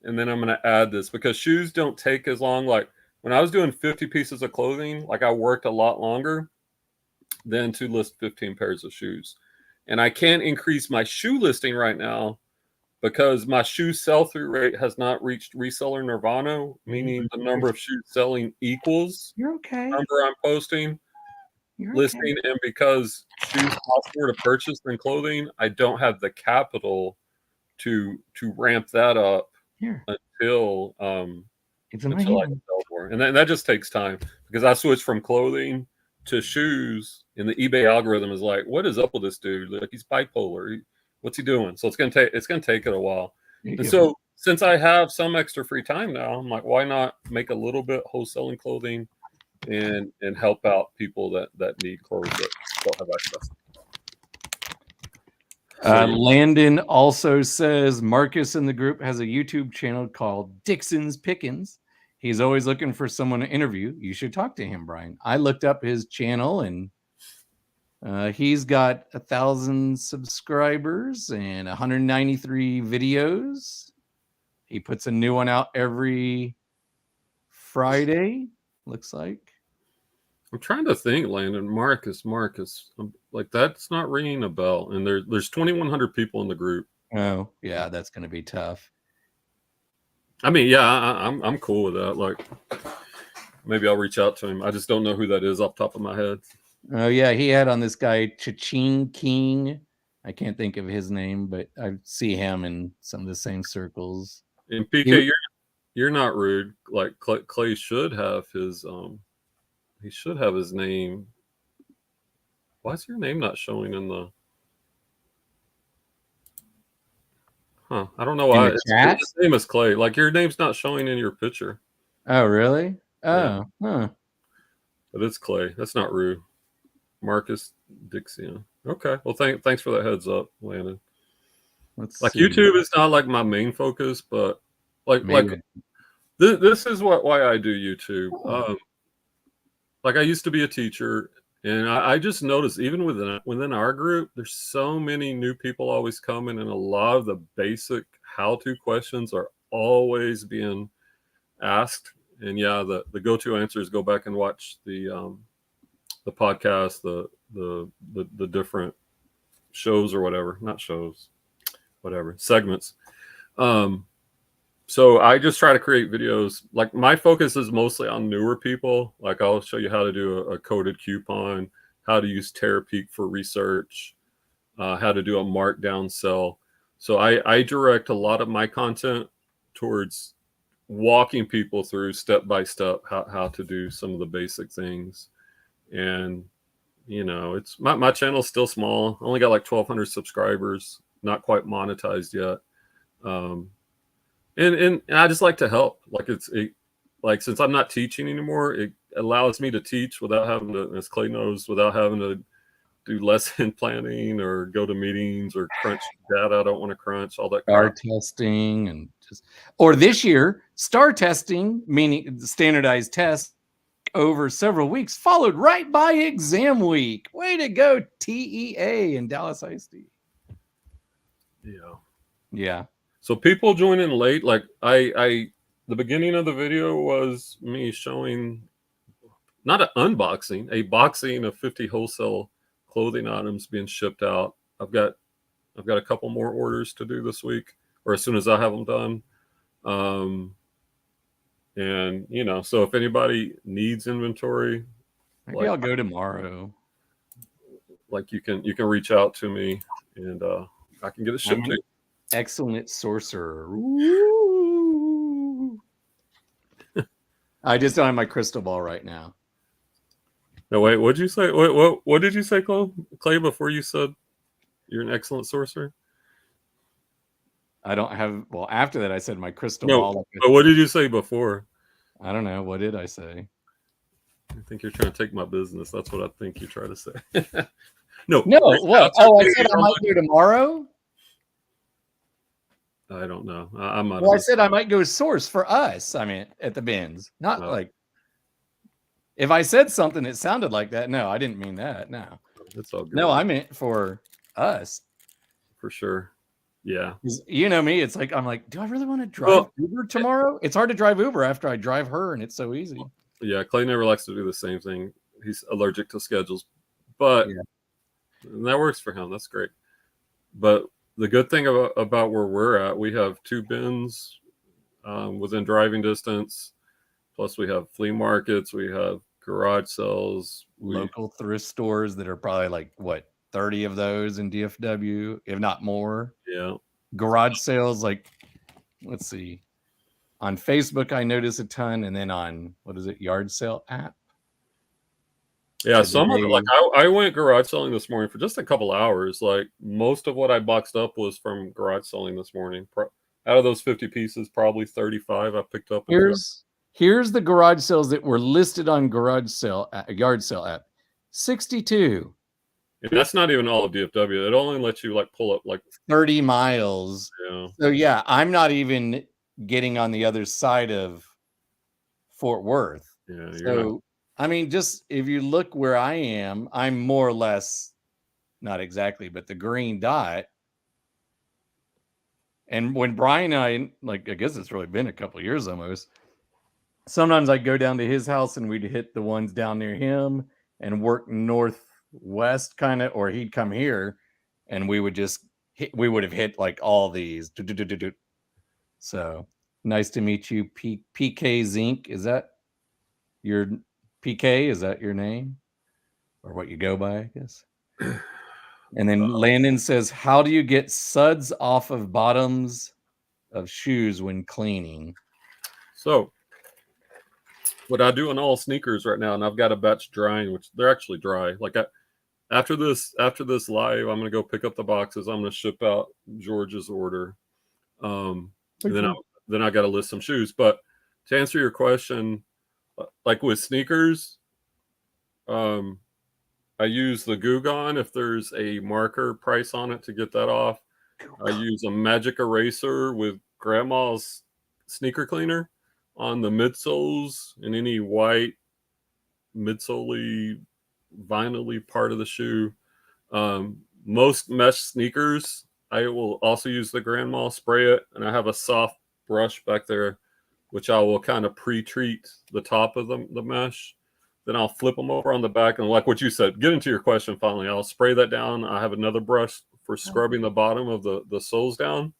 and then I'm going to add this, because shoes don't take as long. Like, when I was doing 50 pieces of clothing, like, I worked a lot longer than to list 15 pairs of shoes. And I can't increase my shoe listing right now because my shoe sell-through rate has not reached reseller nirvana, meaning the number of shoes selling equals You're okay. the number I'm posting, listing, and because shoes cost more to purchase than clothing, I don't have the capital to ramp that up until it's in until my I can sell more, and that just takes time because I switched from clothing to shoes, and the eBay algorithm is like, "What is up with this dude? Like he's bipolar. What's he doing?" So it's gonna take it a while. And so since I have some extra free time now, I'm like, why not make a little bit wholesaling clothing and help out people that need clothes that don't have access. Landon also says Marcus in the group has a YouTube channel called Dixon's Pickins. He's always looking for someone to interview. You should talk to him, Brian. I looked up his channel and he's got 1,000 subscribers and 193 videos. He puts a new one out every Friday, looks like. I'm trying to think, Landon. Marcus. Like that's not ringing a bell. And there's 2,100 people in the group. Oh, yeah, that's going to be tough. I mean, yeah, I'm cool with that. Like, maybe I'll reach out to him. I just don't know who that is off the top of my head. Oh yeah, he had on this guy Cha-Ching King. I can't think of his name, but I see him in some of the same circles. And PK, you're not rude. Like Clay should have his he should have his name. Why is your name not showing in the? Huh? I don't know why. His name is Clay. Like your name's not showing in your picture. Oh really? Oh, yeah. huh. But it's Clay. That's not rude. Marcus Dixon. Okay. Well, thanks for that heads up, Landon. Let's like see. YouTube is not like my main focus, but like this is why I do YouTube. Like I used to be a teacher, and I just noticed even within our group, there's so many new people always coming, and a lot of the basic how-to questions are always being asked. And yeah, the go-to answer is go back and watch the podcast, the different shows or whatever, not shows, whatever segments. So I just try to create videos. Like my focus is mostly on newer people. Like I'll show you how to do a coded coupon, how to use Terapeak for research, how to do a markdown sell. So I direct a lot of my content towards walking people through step by step how to do some of the basic things. And you know, it's my channel's still small. I only got like 1,200 subscribers, not quite monetized yet. And I just like to help. Like like since I'm not teaching anymore, it allows me to teach without having to, as Clay knows, without having to do lesson planning or go to meetings or crunch data I don't want to crunch, all that star testing and or this year, star testing, meaning standardized tests over several weeks, followed right by exam week. Way to go, TEA in Dallas ISD. Yeah. So people join in late. Like the beginning of the video was me showing not an unboxing, a boxing of 50 wholesale clothing items being shipped out. I've got a couple more orders to do this week, or as soon as I have them done. And you know, so if anybody needs inventory, maybe I'll go tomorrow. Like you can reach out to me, and I can get it shipped to you. Excellent sorcerer. I just don't have my crystal ball right now. No, wait. What'd you say? What did you say, Clay? Before you said you're an excellent sorcerer. I don't have. Well, after that, I said my crystal ball. But what did you say before? I don't know. What did I say? I think you're trying to take my business. That's what I think you try to say. No. What? Oh, I said I might go tomorrow. I don't know. I'm not. Well, I said I might go source for us. I mean, at the bins, not like. If I said something, it sounded like that. No, I didn't mean that. No, it's all good. No, I meant for us. For sure. Yeah. You know me. It's like I'm like, do I really want to drive Uber tomorrow? It's hard to drive Uber after I drive her, and it's so easy. Yeah, Clay never likes to do the same thing. He's allergic to schedules, but that works for him. That's great. But the good thing about where we're at, we have 2 bins within driving distance. Plus, we have flea markets, we have garage sales, local thrift stores that are probably like what 30 of those in DFW, if not more. Yeah. Garage sales, like let's see, on Facebook I notice a ton, and then on what is it, Yard Sale app. Yeah, some of it, like Today, I went garage selling this morning for just a couple hours. Like most of what I boxed up was from garage selling this morning. Out of those 50 pieces, probably 35 I picked up. here's the garage sales that were listed on garage sale Yard Sale app. 62. And that's not even all of DFW. It only lets you like pull up like 30 miles. Yeah. So yeah, I'm not even getting on the other side of Fort Worth. Yeah, you're not. So I mean, just if you look where I am, I'm more or less, not exactly, but the green dot. And when Brian and I, like, I guess it's really been a couple of years almost, sometimes I'd go down to his house and we'd hit the ones down near him and work northwest kind of, or he'd come here and we would just hit, we would have hit like all these. So nice to meet you, PK Zinc. Is that your PK? Is that your name or what you go by, I guess? And then Landon says, how do you get suds off of bottoms of shoes when cleaning? So what I do on all sneakers right now, and I've got a batch drying, which they're actually dry. Like after this live, I'm gonna go pick up the boxes. I'm gonna ship out George's order. And then I gotta list some shoes. But to answer your question, like with sneakers, I use the Goo Gone if there's a marker price on it to get that off. I use a magic eraser with grandma's sneaker cleaner on the midsoles and any white midsole vinyl-y part of the shoe. Most mesh sneakers, I will also use the grandma, spray it, and I have a soft brush back there, which I will kind of pre-treat the top of the mesh. Then I'll flip them over on the back, and like what you said, get into your question finally, I'll spray that down. I have another brush for scrubbing the bottom of the soles down.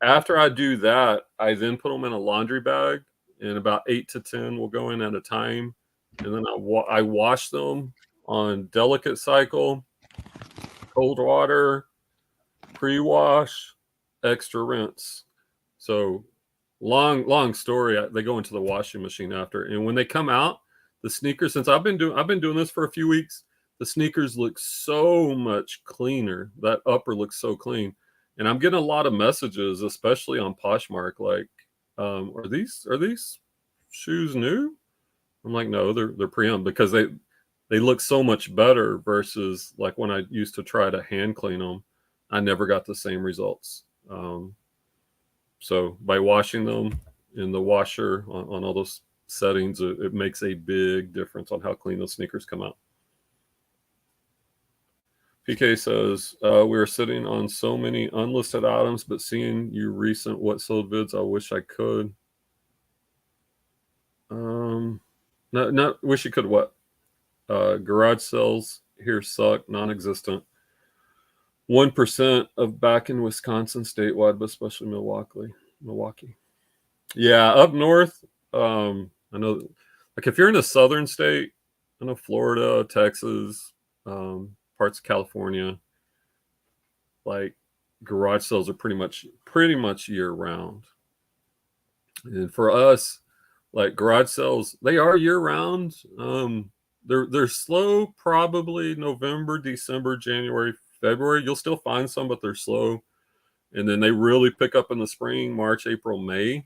After I do that, I then put them in a laundry bag, and about 8 to 10 will go in at a time. And then I wash them on delicate cycle, cold water, pre-wash, extra rinse. So long story. They go into the washing machine after, and when they come out, the sneakers, since I've been doing this for a few weeks, the sneakers look so much cleaner. That upper looks so clean, and I'm getting a lot of messages, especially on Poshmark, like, "Are these shoes new?" I'm like, "No, they're pre-owned," because they look so much better versus like when I used to try to hand clean them, I never got the same results. So by washing them in the washer on all those settings, it makes a big difference on how clean those sneakers come out. PK says, we are sitting on so many unlisted items, but seeing you recent what sold vids, I wish I could. Not wish you could what? Garage sales here suck, non-existent. 1% of back in Wisconsin statewide, but especially Milwaukee. Yeah, up north, I know, like if you're in a southern state, I know Florida, Texas, parts of California, like garage sales are pretty much year round. And for us, like garage sales, they are year round. They're slow, probably November, December, January, February. You'll still find some, but they're slow. And then they really pick up in the spring, March, April, May.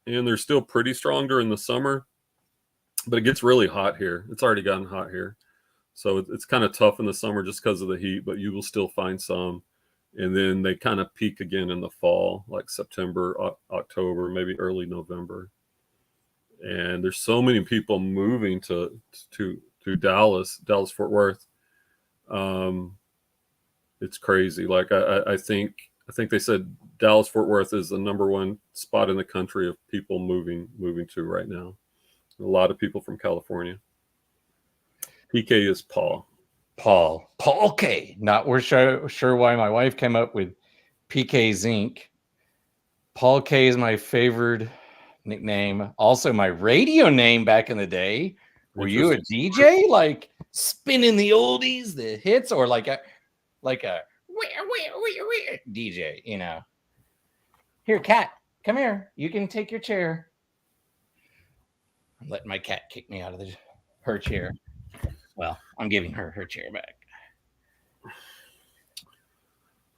And they're still pretty strong during the summer, but it gets really hot here. It's already gotten hot here. So it's kind of tough in the summer just because of the heat, but you will still find some. And then they kind of peak again in the fall, like September, October, maybe early November. And there's so many people moving to Dallas, Fort Worth. It's crazy. Like I think they said Dallas Fort Worth is the #1 spot in the country of people moving to right now. A lot of people from California. PK is Paul. Paul K. Not sure why my wife came up with PK Zinc. Paul K is my favorite nickname. Also my radio name back in the day. Were you a DJ, like spinning the oldies, the hits, or like a DJ, you know? Here, cat, come here. You can take your chair. I'm letting my cat kick me out of her chair. Well, I'm giving her chair back.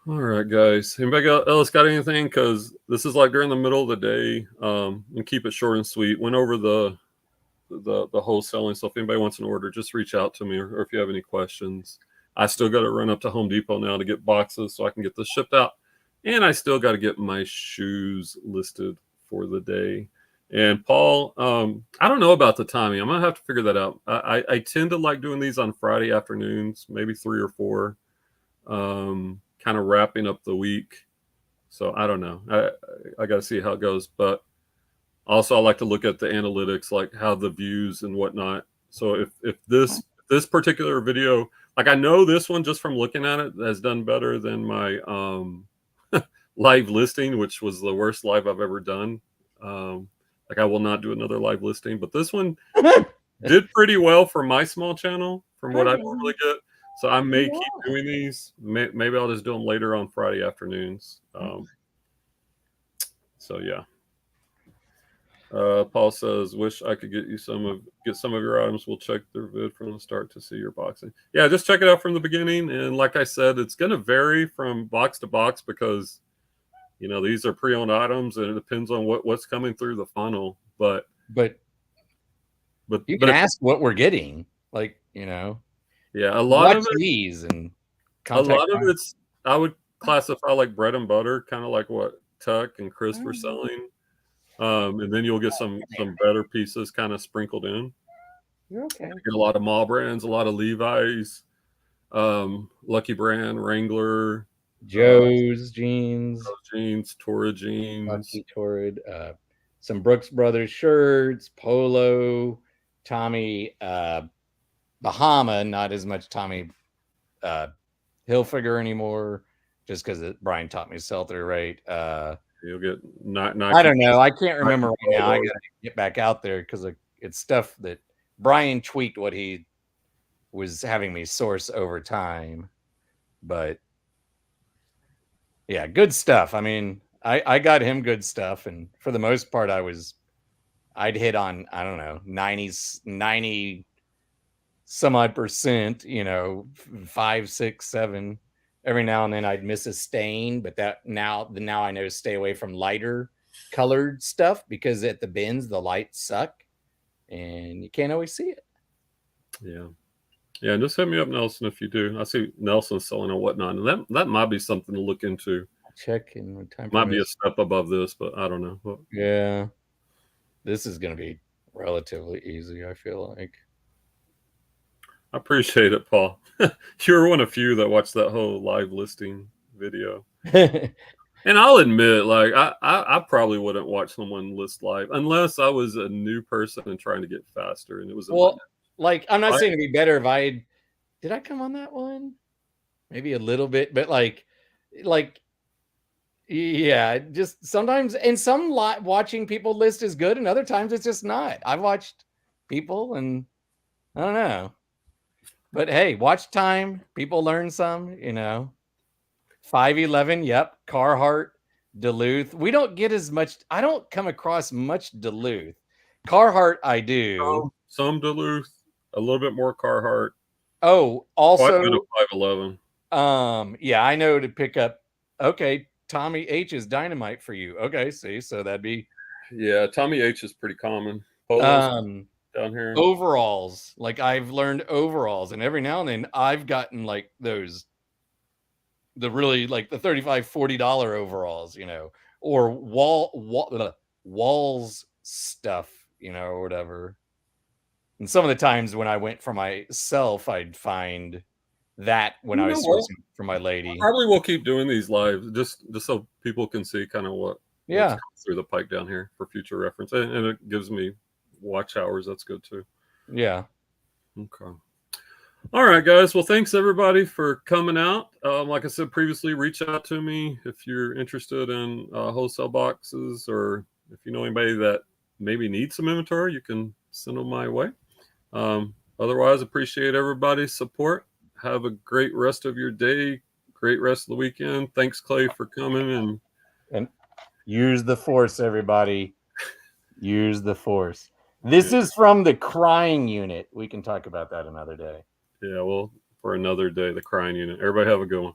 All right, guys. Anybody else got anything? Because this is like during the middle of the day, and keep it short and sweet. Went over the wholesaling. So if anybody wants an order, just reach out to me, or if you have any questions. I still got to run up to Home Depot now to get boxes so I can get this shipped out, and I still got to get my shoes listed for the day. And Paul, I don't know about the timing. I'm gonna have to figure that out. I tend to like doing these on Friday afternoons, maybe 3 or 4. Kind of wrapping up the week. So I don't know. I got to see how it goes. But also I like to look at the analytics, like how the views and whatnot. So if this particular video, like I know this one just from looking at it has done better than my live listing, which was the worst live I've ever done. Like I will not do another live listing, but this one did pretty well for my small channel from what I normally get. So I may keep doing these. Maybe I'll just do them later on Friday afternoons. So yeah. Paul says, "Wish I could get some of your items. We'll check their vid from the start to see your boxing." Yeah, just check it out from the beginning. And like I said, it's going to vary from box to box because these are pre-owned items, and it depends on what's coming through the funnel. But you can ask what we're getting, like Yeah, a lot of these and a lot of it's I would classify like bread and butter, kind of like what Tuck and Chris were selling. And then you'll get some better pieces kind of sprinkled in. You're okay. Get a lot of mall brands, a lot of Levi's, Lucky Brand, Wrangler, Joe's jeans, Torrid jeans, Lucky Torrid, some Brooks Brothers shirts, Polo, Tommy Bahama, not as much Tommy Hilfiger anymore, just because Brian taught me to sell through right. You'll get not. I don't know. I can't remember right now. I gotta get back out there because it's stuff that Brian tweaked what he was having me source over time. But yeah, good stuff. I mean, I got him good stuff, and for the most part, I'd hit on, I don't know, 90 some odd percent, 5, 6, 7. Every now and then I'd miss a stain, but now I know to stay away from lighter colored stuff because at the bins the lights suck and you can't always see it. Yeah, just hit me up, Nelson, if you do. I see Nelson selling and whatnot, and that might be something to look into. Check in with time. Might be a step above this, but I don't know. Yeah, this is going to be relatively easy, I feel like. I appreciate it, Paul. You were one of few that watched that whole live listing video. And I'll admit, like, I probably wouldn't watch someone list live unless I was a new person and trying to get faster. And it was like, I'm not saying it'd be better if did I come on that one? Maybe a little bit, but like, yeah, just sometimes, and some watching people list is good, and other times it's just not. I've watched people, and I don't know. But hey, watch time. People learn some, 511, yep. Carhartt, Duluth. We don't get as much. I don't come across much Duluth. Carhartt, I do. Some Duluth, a little bit more Carhartt. Oh, also 511. Yeah, I know to pick up. Okay, Tommy H is dynamite for you. Okay, see, so that'd be. Yeah, Tommy H is pretty common. Polos down here. Overalls, like I've learned overalls, and every now and then I've gotten like the really like the $35, $40 overalls, or walls stuff, or whatever. And some of the times when I went for myself, I'd find that when I was sourcing for my lady. Probably we'll keep doing these live just so people can see kind of what's through the pipe down here for future reference, and it gives me watch hours. That's good too. Yeah. Okay. All right, guys. Well, thanks everybody for coming out. Like I said previously, reach out to me if you're interested in wholesale boxes, or if you know anybody that maybe needs some inventory, you can send them my way. Otherwise, appreciate everybody's support. Have a great rest of your day. Great rest of the weekend. Thanks, Clay, for coming. And use the force, everybody. Use the force. This is from the crying unit. We can talk about that another day. Yeah, well, for another day, the crying unit. Everybody have a good one.